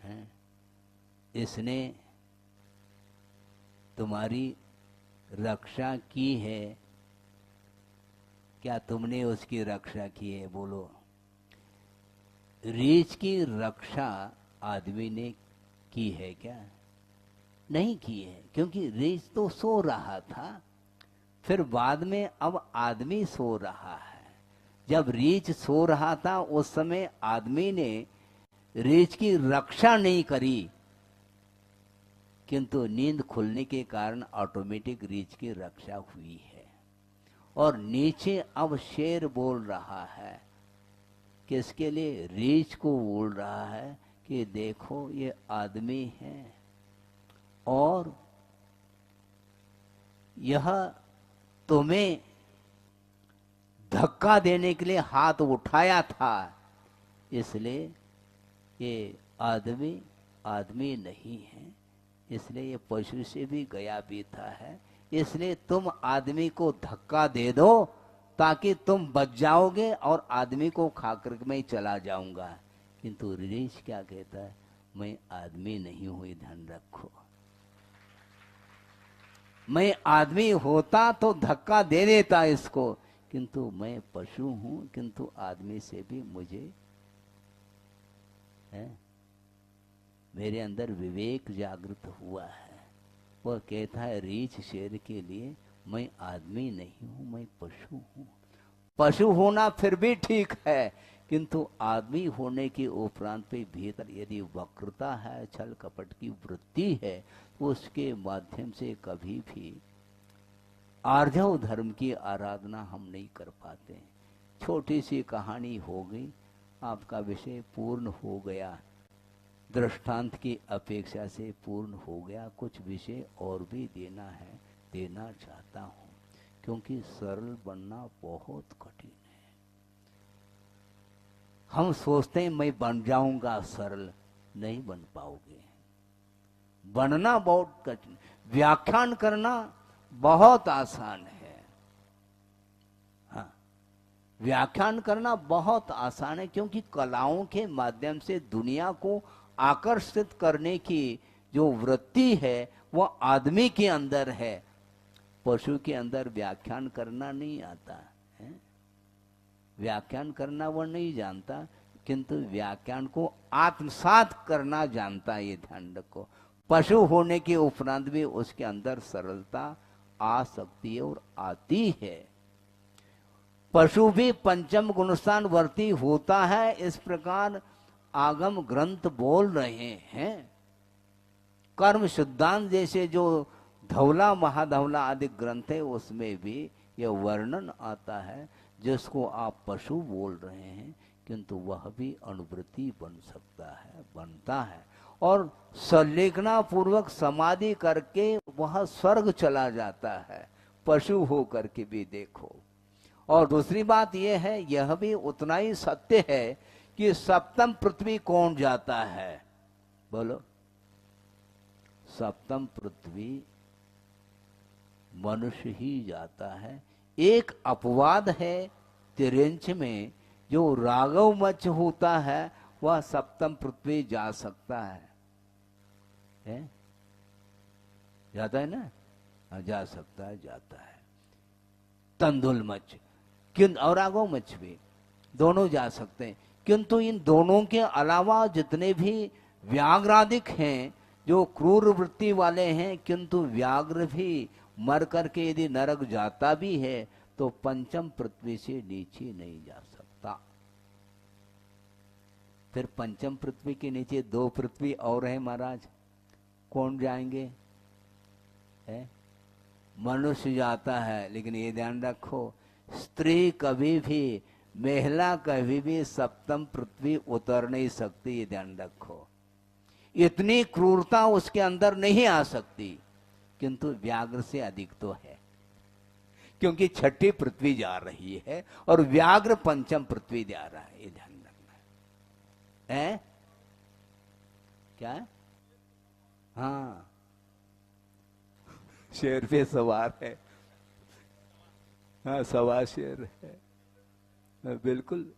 हैं? इसने तुम्हारी रक्षा की है, क्या तुमने उसकी रक्षा की है? बोलो। रीछ की रक्षा आदमी ने की है क्या? नहीं की है, क्योंकि रीछ तो सो रहा था। फिर बाद में अब आदमी सो रहा है। जब रीछ सो रहा था उस समय आदमी ने रीछ की रक्षा नहीं करी, किंतु नींद खुलने के कारण ऑटोमेटिक रीछ की रक्षा हुई है। और नीचे अब शेर बोल रहा है, किसके लिए? रीछ को बोल रहा है कि देखो ये आदमी है और यह तुम्हें धक्का देने के लिए हाथ उठाया था, इसलिए ये आदमी आदमी नहीं है, इसलिए ये पशु से भी गया बीता है। इसलिए तुम आदमी को धक्का दे दो ताकि तुम बच जाओगे और आदमी को खाकर मैं चला जाऊंगा। किंतु रीछ क्या कहता है? मैं आदमी नहीं हूं, ध्यान रखो। मैं आदमी होता तो धक्का दे देता इसको, किंतु मैं पशु हूं, किंतु आदमी से भी मुझे है, मेरे अंदर विवेक जागृत हुआ है। वह कहता है रीछ शेर के लिए, मैं आदमी नहीं हूं, मैं पशु हूं। पशु होना फिर भी ठीक है, किंतु आदमी होने के उपरांत पे भीतर यदि वक्रता है, छल कपट की वृत्ति है, उसके माध्यम से कभी भी आर्जव धर्म की आराधना हम नहीं कर पाते। छोटी सी कहानी हो गई, आपका विषय पूर्ण हो गया, दृष्टांत की अपेक्षा से पूर्ण हो गया। कुछ विषय और भी देना है, देना चाहता हूं, क्योंकि सरल बनना बहुत कठिन है। हम सोचते हैं मैं बन जाऊंगा सरल, नहीं बन पाओगे। बनना बहुत कठिन, व्याख्यान करना बहुत आसान है। हाँ, व्याख्यान करना बहुत आसान है, क्योंकि कलाओं के माध्यम से दुनिया को आकर्षित करने की जो वृत्ति है वह आदमी के अंदर है। पशु के अंदर व्याख्यान करना नहीं आता है, व्याख्यान करना वह नहीं जानता, किंतु व्याख्यान को आत्मसात करना जानता है। ये ध्यान रखो, पशु होने के उपरांत भी उसके अंदर सरलता आ सकती है और आती है। पशु भी पंचम गुणस्थान वर्ती होता है, इस प्रकार आगम ग्रंथ बोल रहे हैं। कर्म सिद्धांत जैसे जो धौला महाधौला आदि ग्रंथ है, उसमें भी यह वर्णन आता है, जिसको आप पशु बोल रहे हैं, किंतु वह भी अनुवृत्ति बन सकता है, बनता है, और संलेखना पूर्वक समाधि करके वह स्वर्ग चला जाता है। पशु हो करके भी देखो। और दूसरी बात यह है, यह भी उतना ही सत्य है कि सप्तम पृथ्वी कौन जाता है? बोलो। सप्तम पृथ्वी मनुष्य ही जाता है। एक अपवाद है तिरंच में, जो राघव मच होता है वह सप्तम पृथ्वी जा सकता है, जाता है ना? जा सकता है, जाता है। तंदुल मच और राघव मच भी दोनों जा सकते हैं, किंतु इन दोनों के अलावा जितने भी व्याघ्रादिक हैं, जो क्रूर वृत्ति वाले हैं, किंतु व्याघ्र भी मर करके यदि नरक जाता भी है तो पंचम पृथ्वी से नीचे नहीं जा सकता। फिर पंचम पृथ्वी के नीचे दो पृथ्वी और है महाराज, कौन जाएंगे? है मनुष्य जाता है, लेकिन ये ध्यान रखो, स्त्री कभी भी, महिला कभी भी सप्तम पृथ्वी उतर नहीं सकती, ये ध्यान रखो। इतनी क्रूरता उसके अंदर नहीं आ सकती, किंतु व्याघ्र से अधिक तो है, क्योंकि छठी पृथ्वी जा रही है और व्याघ्र पंचम पृथ्वी जा रहा है, ये ध्यान रखना है। क्या? हाँ, शेर पे सवार है। हाँ, सवार शेर है, बिल्कुल।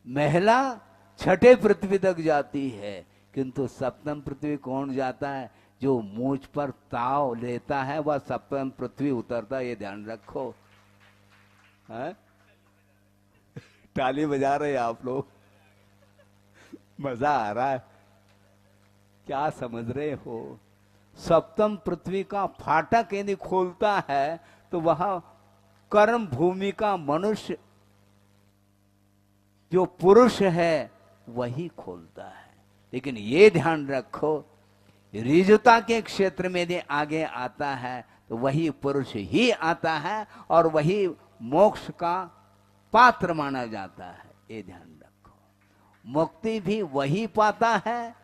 महिला छठे पृथ्वी तक जाती है, किंतु सप्तम पृथ्वी कौन जाता है? जो मुझ पर ताव लेता है वह सप्तम पृथ्वी उतरता है, ये ध्यान रखो। है? ताली बजा रहे हैं आप लोग, मजा आ रहा है, क्या समझ रहे हो? सप्तम पृथ्वी का फाटक यदि खोलता है तो वह कर्म भूमि का मनुष्य जो पुरुष है वही खोलता है। लेकिन ये ध्यान रखो, ऋजुता के क्षेत्र में यदि आगे आता है तो वही पुरुष ही आता है और वही मोक्ष का पात्र माना जाता है, ये ध्यान रखो। मुक्ति भी वही पाता है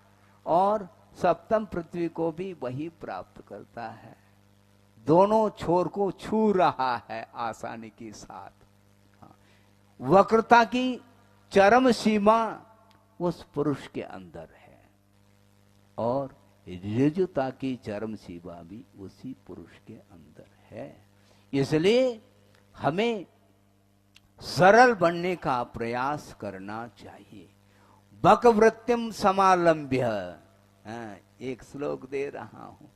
और सप्तम पृथ्वी को भी वही प्राप्त करता है। दोनों छोर को छू रहा है आसानी के साथ। वक्रता की चरम सीमा उस पुरुष के अंदर है और ऋजुता की चरम सीमा भी उसी पुरुष के अंदर है। इसलिए हमें सरल बनने का प्रयास करना चाहिए। बकवृत्तिम समालंब्य, एक श्लोक दे रहा हूं,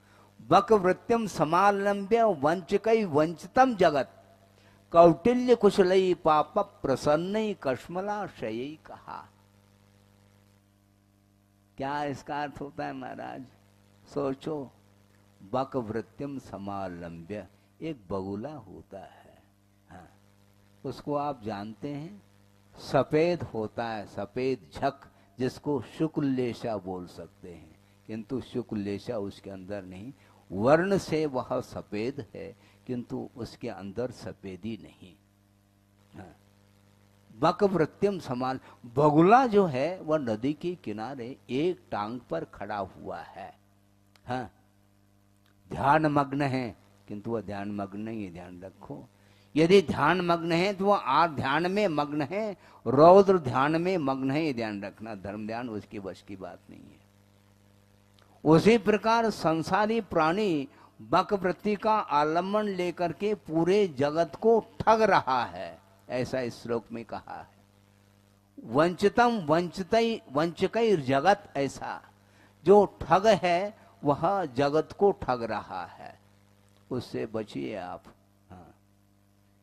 बकवृत्तिम समालंब्य वंचकई वंचितम जगत कौटिल्य कुशलई पाप प्रसन्न कश्मला शयी कहा। क्या इसका अर्थ होता है महाराज? सोचो, बकवृत्तिम समालंब्य, एक बगुला होता है, हाँ, उसको आप जानते हैं, सफेद होता है, सफेद झक, जिसको शुक्लेशा बोल सकते हैं, किंतु शुक्लेशा उसके अंदर नहीं। वर्ण से वह सफेद है किंतु उसके अंदर सफेदी नहीं। हाँ। बकवृत्तिम समान, बगुला जो है वह नदी के किनारे एक टांग पर खड़ा हुआ है, हाँ, ध्यान मग्न है, किंतु वह ध्यान मग्न नहीं है, ध्यान रखो। यदि ध्यान मग्न है तो वह आ ध्यान में मग्न है, रौद्र ध्यान में मग्न है, ये ध्यान रखना। धर्म ध्यान उसकी बस की बात नहीं है। उसी प्रकार संसारी प्राणी बकवृत्ति का आलम्बन लेकर के पूरे जगत को ठग रहा है, ऐसा इस श्लोक में कहा है। वंचितम वंचितई वंचकई जगत, ऐसा जो ठग है वह जगत को ठग रहा है, उससे बचिए आप। हाँ,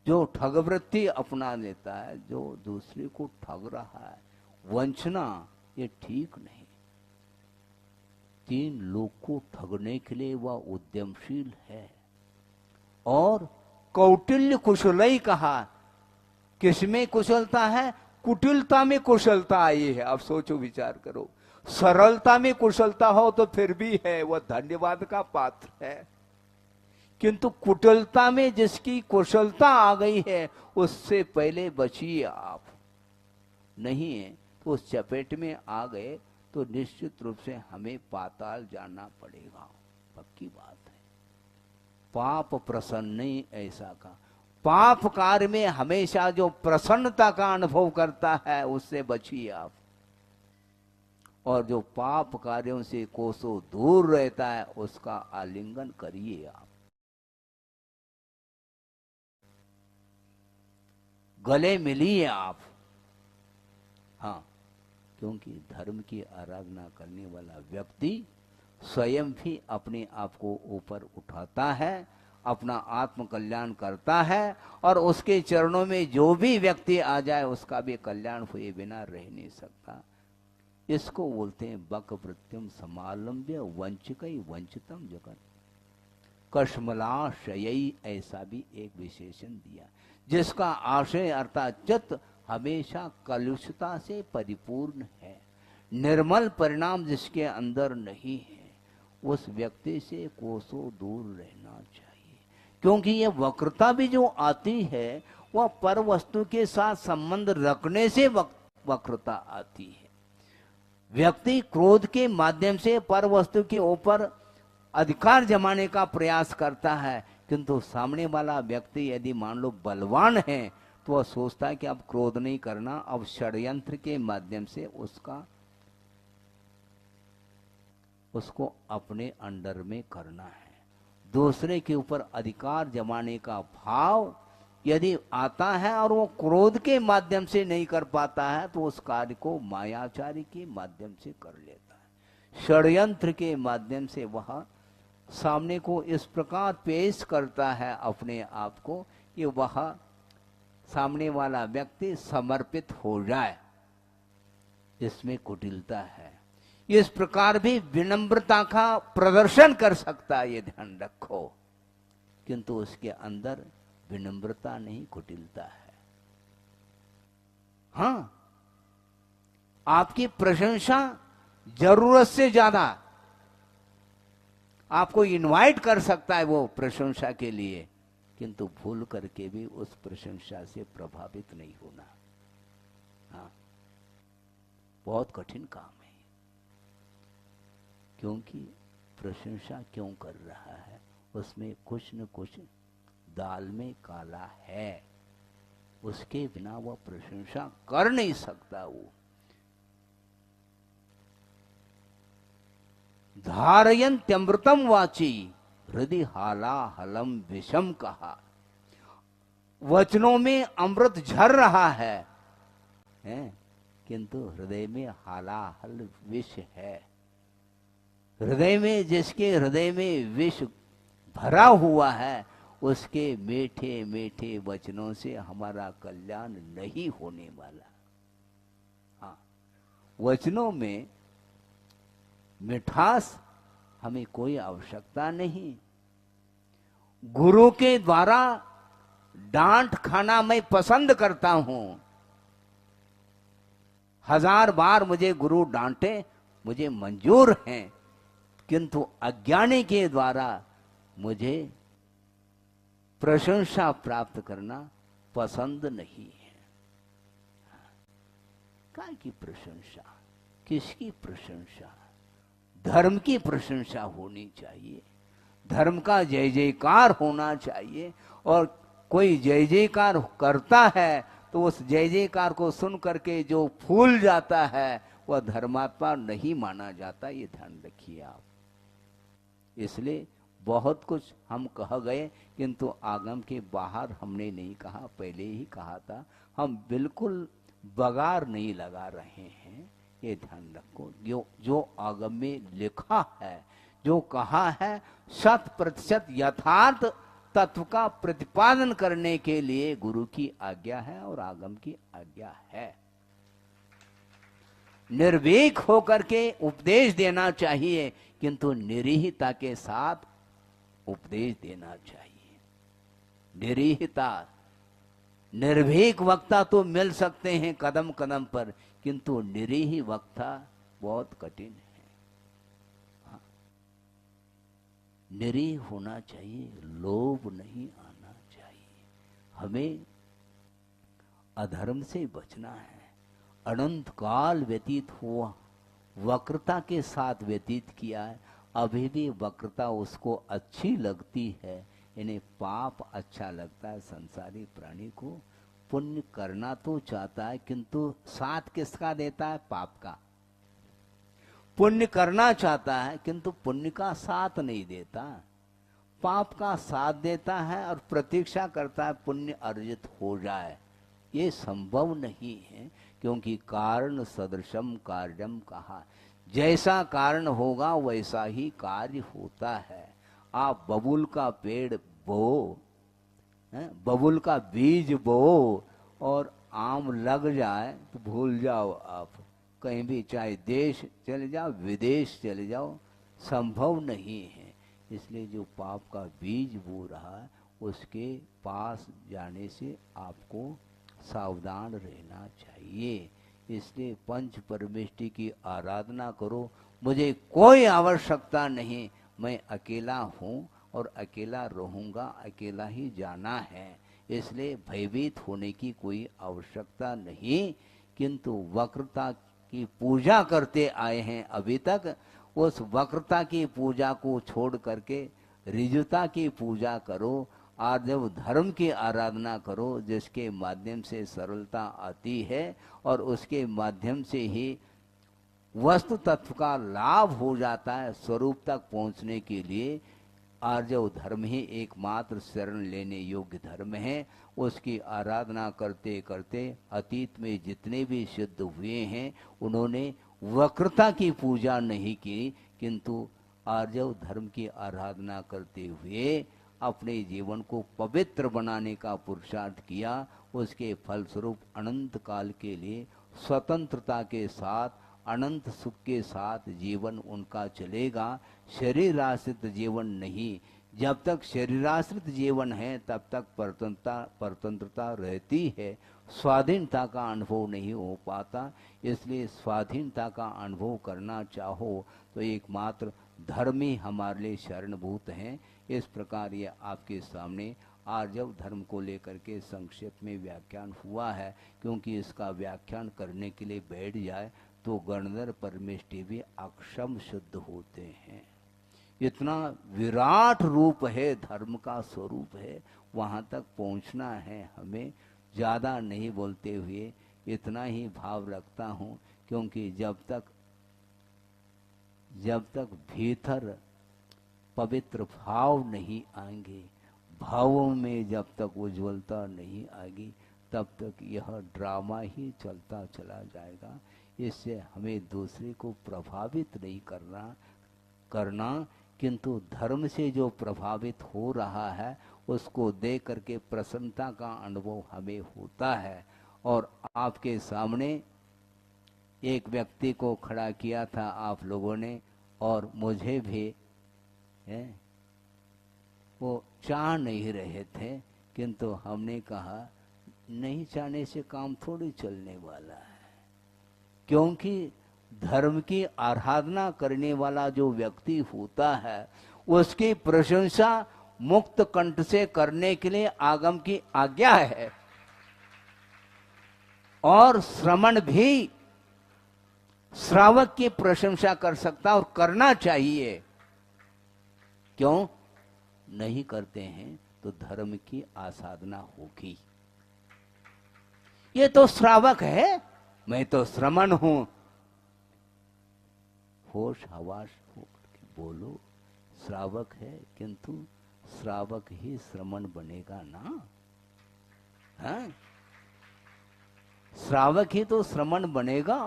जो ठगवृत्ति अपना लेता है, जो दूसरे को ठग रहा है, वंचना, ये ठीक नहीं। तीन लोग को ठगने के लिए वह उद्यमशील है। और कौटिल्य कुशलई कहा, किसमें कुशलता है? कुटिलता में कुशलता आई है। अब सोचो, विचार करो, सरलता में कुशलता हो तो फिर भी है, वह धन्यवाद का पात्र है, किंतु कुटिलता में जिसकी कुशलता आ गई है उससे पहले बचिए आप। नहीं है तो उस चपेट में आ गए तो निश्चित रूप से हमें पाताल जाना पड़ेगा, पक्की बात है। पाप प्रसन्न, ऐसा का पाप कार्य में हमेशा जो प्रसन्नता का अनुभव करता है उससे बचिए आप, और जो पाप कार्यों से कोसों दूर रहता है उसका आलिंगन करिए आप। गले मिलिए आप। हाँ, क्योंकि धर्म की आराधना करने वाला व्यक्ति स्वयं भी अपने आप को ऊपर उठाता है, अपना आत्म कल्याण करता है, और उसके चरणों में जो भी व्यक्ति आ जाए उसका भी कल्याण हुए बिना रह नहीं सकता। इसको बोलते हैं बकवृत्तिम समालंब्य वंचकई वंचितम जगत कश्मलाशयई, ऐसा भी एक विशेषण दिया, जिसका आशय अर्थात चित्त हमेशा कलुषता से परिपूर्ण है, निर्मल परिणाम जिसके अंदर नहीं है, उस व्यक्ति से कोसों दूर रहना चाहिए। क्योंकि ये वक्रता भी जो आती है वह पर वस्तु के साथ संबंध रखने से वक्रता आती है। व्यक्ति क्रोध के माध्यम से पर वस्तु के ऊपर अधिकार जमाने का प्रयास करता है, किंतु सामने वाला व्यक्ति यदि मान लो बलवान है तो वह सोचता है कि अब क्रोध नहीं करना, अब षड्यंत्र के माध्यम से उसको अपने अंडर में करना है। दूसरे के ऊपर अधिकार जमाने का भाव यदि आता है और वो क्रोध के माध्यम से नहीं कर पाता है तो उस कार्य को मायाचारी के माध्यम से कर लेता है। षड्यंत्र के माध्यम से वह सामने को इस प्रकार पेश करता है अपने आप को कि वह सामने वाला व्यक्ति समर्पित हो जाए। इसमें कुटिलता है। इस प्रकार भी विनम्रता का प्रदर्शन कर सकता है, ये ध्यान रखो, किंतु उसके अंदर विनम्रता नहीं, कुटिलता है। हाँ, आपकी प्रशंसा जरूरत से ज्यादा आपको इनवाइट कर सकता है वो प्रशंसा के लिए, किंतु भूल करके भी उस प्रशंसा से प्रभावित नहीं होना। हाँ, बहुत कठिन काम है, क्योंकि प्रशंसा क्यों कर रहा है, उसमें कुछ न कुछ दाल में काला है, उसके बिना वह प्रशंसा कर नहीं सकता। वो धारयन्त्यमृतम वाची हृदय हालाहलम विषम कहा। वचनों में अमृत झर रहा है, किंतु हृदय में हालाहल विष है। हृदय में, जिसके हृदय में विष भरा हुआ है, उसके मीठे मीठे वचनों से हमारा कल्याण नहीं होने वाला। हाँ, वचनों में मिठास हमें कोई आवश्यकता नहीं। गुरु के द्वारा डांट खाना मैं पसंद करता हूं। 1000 बार मुझे गुरु डांटे, मुझे मंजूर है, किंतु अज्ञानी के द्वारा मुझे प्रशंसा प्राप्त करना पसंद नहीं है। काय की प्रशंसा, किसकी प्रशंसा? धर्म की प्रशंसा होनी चाहिए, धर्म का जय जयकार होना चाहिए। और कोई जय जयकार करता है तो उस जय जयकार को सुन करके जो फूल जाता है वह धर्मात्मा नहीं माना जाता, ये ध्यान रखिए आप। इसलिए बहुत कुछ हम कह गए, किंतु आगम के बाहर हमने नहीं कहा, पहले ही कहा था। हम बिल्कुल बगार नहीं लगा रहे हैं, ये ध्यान रखो। जो आगम में लिखा है, जो कहा है, 100% यथार्थ तत्व का प्रतिपादन करने के लिए गुरु की आज्ञा है और आगम की आज्ञा है। निर्भीक होकर के उपदेश देना चाहिए, किंतु निरीहता के साथ उपदेश देना चाहिए। निरीहता, निर्भीक वक्ता तो मिल सकते हैं कदम कदम पर, किंतु निरीह वक्ता बहुत कठिन है। हाँ, निरीह होना चाहिए, लोभ नहीं आना चाहिए। हमें अधर्म से बचना है। अनंत काल व्यतीत हुआ, वक्रता के साथ व्यतीत किया है, अभी भी वक्रता उसको अच्छी लगती है। इन्हें पाप अच्छा लगता है संसारी प्राणी को। पुण्य करना तो चाहता है, किंतु साथ किसका देता है? पाप का। पुण्य करना चाहता है, किंतु पुण्य का साथ नहीं देता, पाप का साथ देता है और प्रतीक्षा करता है पुण्य अर्जित हो जाए। ये संभव नहीं है, क्योंकि कारण सदृशम कार्यम कहा। जैसा कारण होगा वैसा ही कार्य होता है। आप बबूल का पेड़ बो, बबूल का बीज बो और आम लग जाए तो भूल जाओ आप, कहीं भी, चाहे देश चले जाओ, विदेश चले जाओ, संभव नहीं है। इसलिए जो पाप का बीज बो रहा है, उसके पास जाने से आपको सावधान रहना चाहिए। इसलिए पंच परमेष्टि की आराधना करो। मुझे कोई आवश्यकता नहीं, मैं अकेला हूँ और अकेला रहूँगा, अकेला ही जाना है। इसलिए भयभीत होने की कोई आवश्यकता नहीं, किंतु वक्रता की पूजा करते आए हैं अभी तक। उस वक्रता की पूजा को छोड़ करके ऋजुता की पूजा करो, और जब धर्म की आराधना करो, जिसके माध्यम से सरलता आती है और उसके माध्यम से ही वस्तु तत्व का लाभ हो जाता है स्वरूप तक पहुंचने के लिए। और जो धर्म ही एकमात्र शरण लेने योग्य धर्म है, उसकी आराधना करते करते अतीत में जितने भी सिद्ध हुए हैं, उन्होंने वक्रता की पूजा नहीं की, किंतु आर्जव धर्म की आराधना करते हुए अपने जीवन को पवित्र बनाने का पुरुषार्थ किया। उसके फलस्वरूप अनंत काल के लिए स्वतंत्रता के साथ, अनंत सुख के साथ जीवन उनका चलेगा। शरीर आश्रित जीवन नहीं। जब तक शरीराश्रित जीवन है तब तक परतंत्रता रहती है, स्वाधीनता का अनुभव नहीं हो पाता। इसलिए स्वाधीनता का अनुभव करना चाहो तो एकमात्र धर्म ही हमारे लिए शरणभूत हैं। इस प्रकार ये आपके सामने आर्जव धर्म को लेकर के संक्षेप में व्याख्यान हुआ है, क्योंकि इसका व्याख्यान करने के लिए बैठ जाए तो गणधर परमेष्टि भी अक्षम शुद्ध होते हैं। इतना विराट रूप है, धर्म का स्वरूप है, वहाँ तक पहुँचना है हमें। ज़्यादा नहीं बोलते हुए इतना ही भाव रखता हूँ, क्योंकि जब तक भीतर पवित्र भाव नहीं आएंगे, भावों में जब तक उज्ज्वलता नहीं आएगी, तब तक यह ड्रामा ही चलता चला जाएगा। इससे हमें दूसरे को प्रभावित नहीं करना, किंतु धर्म से जो प्रभावित हो रहा है उसको देख करके प्रसन्नता का अनुभव हमें होता है। और आपके सामने एक व्यक्ति को खड़ा किया था आप लोगों ने, और मुझे भी वो चाह नहीं रहे थे, किंतु हमने कहा नहीं चाहने से काम थोड़ी चलने वाला है। क्योंकि धर्म की आराधना करने वाला जो व्यक्ति होता है उसकी प्रशंसा मुक्त कंठ से करने के लिए आगम की आज्ञा है, और श्रमण भी श्रावक की प्रशंसा कर सकता और करना चाहिए। क्यों नहीं करते हैं तो धर्म की आसाधना होगी। ये तो श्रावक है, मैं तो श्रमण हूं। होश हवास होकर बोलो, श्रावक है, किंतु श्रावक ही श्रमण बनेगा ना। हाँ? श्रावक ही तो श्रमण बनेगा,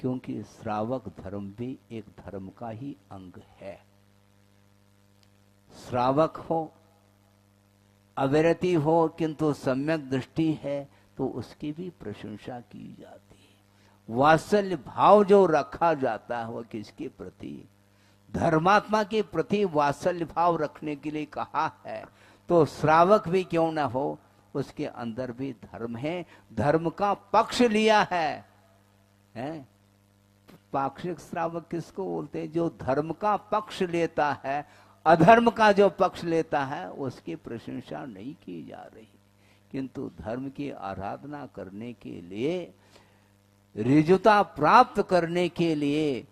क्योंकि श्रावक धर्म भी एक धर्म का ही अंग है। श्रावक हो, अविरति हो, किंतु सम्यक दृष्टि है तो उसकी भी प्रशंसा की जाती है। वात्सल्य भाव जो रखा जाता है वह किसके प्रति? धर्मात्मा के प्रति वात्सल्य भाव रखने के लिए कहा है। तो श्रावक भी क्यों ना हो, उसके अंदर भी धर्म है, धर्म का पक्ष लिया है, हैं? पाक्षिक श्रावक किसको बोलते हैं? जो धर्म का पक्ष लेता है, अधर्म का जो पक्ष लेता है उसकी प्रशंसा नहीं की जा रही। किंतु धर्म की आराधना करने के लिए, ऋजुता प्राप्त करने के लिए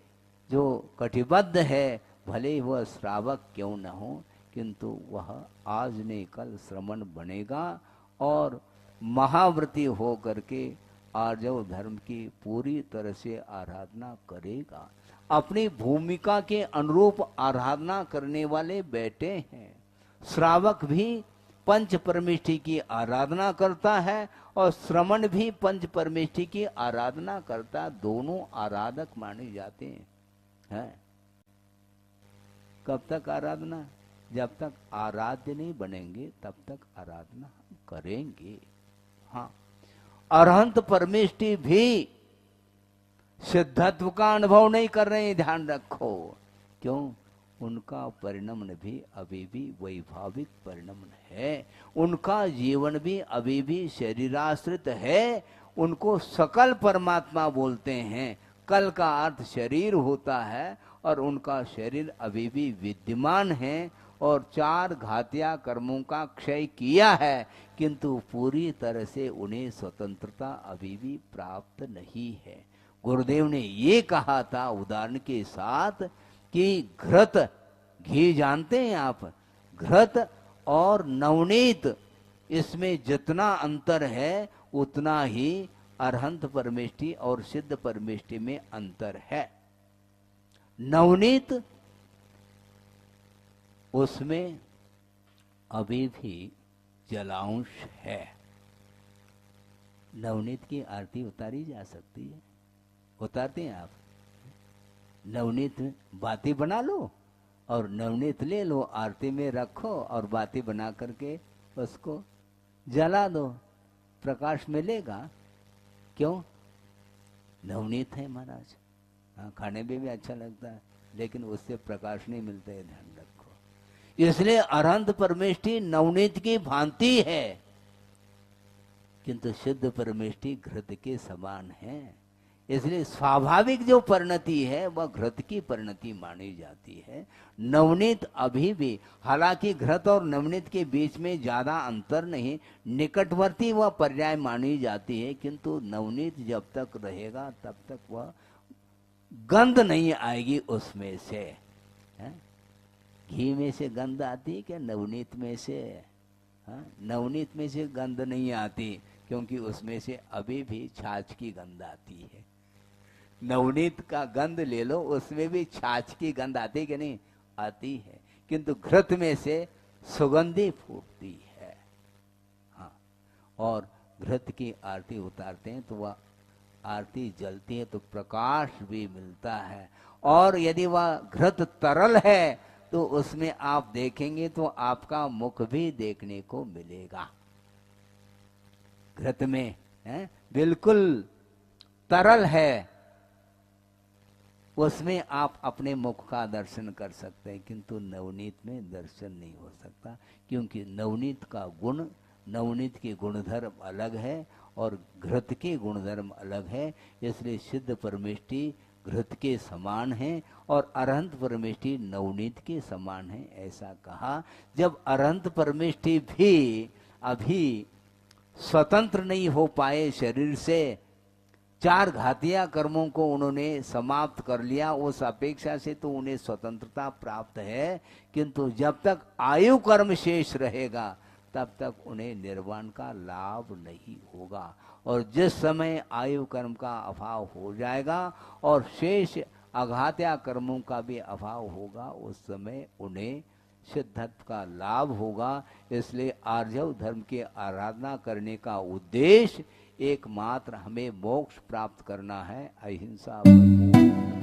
जो कटिबद्ध है, भले वह श्रावक क्यों न हो, किंतु वह आज ने कल श्रमण बनेगा और महाव्रती हो करके आर्जव धर्म की पूरी तरह से आराधना करेगा। अपनी भूमिका के अनुरूप आराधना करने वाले बैठे हैं। श्रावक भी पंच परमेष्टि की आराधना करता है और श्रमण भी पंच परमेष्टि की आराधना करता, दोनों आराधक माने जाते हैं। कब तक आराधना? जब तक आराध्य नहीं बनेंगे तब तक आराधना करेंगे। हाँ, अरहंत परमेष्टि भी सिद्धत्व का अनुभव नहीं कर रहे हैं, ध्यान रखो। क्यों? उनका परिणमन भी अभी भी वैभाविक परिणमन है, उनका जीवन भी अभी भी शरीराश्रित है। उनको सकल परमात्मा बोलते हैं। कल का अर्थ शरीर होता है और उनका शरीर अभी भी विद्यमान है और 4 घातिया कर्मों का क्षय किया है, किंतु पूरी तरह से उन्हें स्वतंत्रता अभी भी प्राप्त नहीं है। गुरुदेव ने ये कहा था उदाहरण के साथ कि घृत, घी जानते हैं आप, घृत और नवनीत, इसमें जितना अंतर है उतना ही अरहंत परमेष्टि और सिद्ध परमेष्टि में अंतर है। नवनीत उसमें अभी भी जलांश है। नवनीत की आरती उतारी जा सकती है, उतारते हैं आप? नवनीत बाती बना लो और नवनीत ले लो, आरती में रखो और बाती बना करके उसको जला दो, प्रकाश मिलेगा। क्यों? नवनीत है महाराज। हाँ, खाने में भी अच्छा लगता है, लेकिन उससे प्रकाश नहीं मिलता है, ध्यान रखो। इसलिए अरहंत परमेष्ठी नवनीत की भांति है, किंतु शुद्ध परमेष्ठी घृत के समान है। इसलिए स्वाभाविक जो परिणति है वह घृत की परिणति मानी जाती है। नवनीत अभी भी, हालांकि घृत और नवनीत के बीच में ज्यादा अंतर नहीं, निकटवर्ती वह पर्याय मानी जाती है, किंतु नवनीत जब तक रहेगा तब तक वह गंध नहीं आएगी उसमें से। है? घी में से गंध आती है क्या? नवनीत में से? हाँ? नवनीत में से गंध नहीं आती, क्योंकि उसमें से अभी भी छाछ की गंध आती है। नवनीत का गंध ले लो, उसमें भी छाछ की गंध आती कि नहीं? आती है, किंतु घृत में से सुगंधी फूटती है। हाँ, और घृत की आरती उतारते हैं तो वह आरती जलती है तो प्रकाश भी मिलता है। और यदि वह घृत तरल है तो उसमें आप देखेंगे तो आपका मुख भी देखने को मिलेगा। घृत में है, बिल्कुल तरल है, उसमें आप अपने मुख का दर्शन कर सकते हैं, किंतु नवनीत में दर्शन नहीं हो सकता, क्योंकि नवनीत का गुण, नवनीत के गुणधर्म अलग है और घृत के गुणधर्म अलग है। इसलिए सिद्ध परमेष्ठी घृत के समान है और अरहंत परमेष्ठी नवनीत के समान है, ऐसा कहा। जब अरहंत परमेष्ठी भी अभी स्वतंत्र नहीं हो पाए शरीर से, 4 घातिया कर्मों को उन्होंने समाप्त कर लिया, उस अपेक्षा से तो उन्हें स्वतंत्रता प्राप्त है, किंतु जब तक आयु कर्म शेष रहेगा तब तक उन्हें निर्वाण का लाभ नहीं होगा। और जिस समय आयु कर्म का अभाव हो जाएगा और शेष अघात्या कर्मों का भी अभाव होगा, उस समय उन्हें सिद्धत्व का लाभ होगा। इसलिए आर्जव धर्म की आराधना करने का उद्देश्य एकमात्र हमें मोक्ष प्राप्त करना है, अहिंसा परमो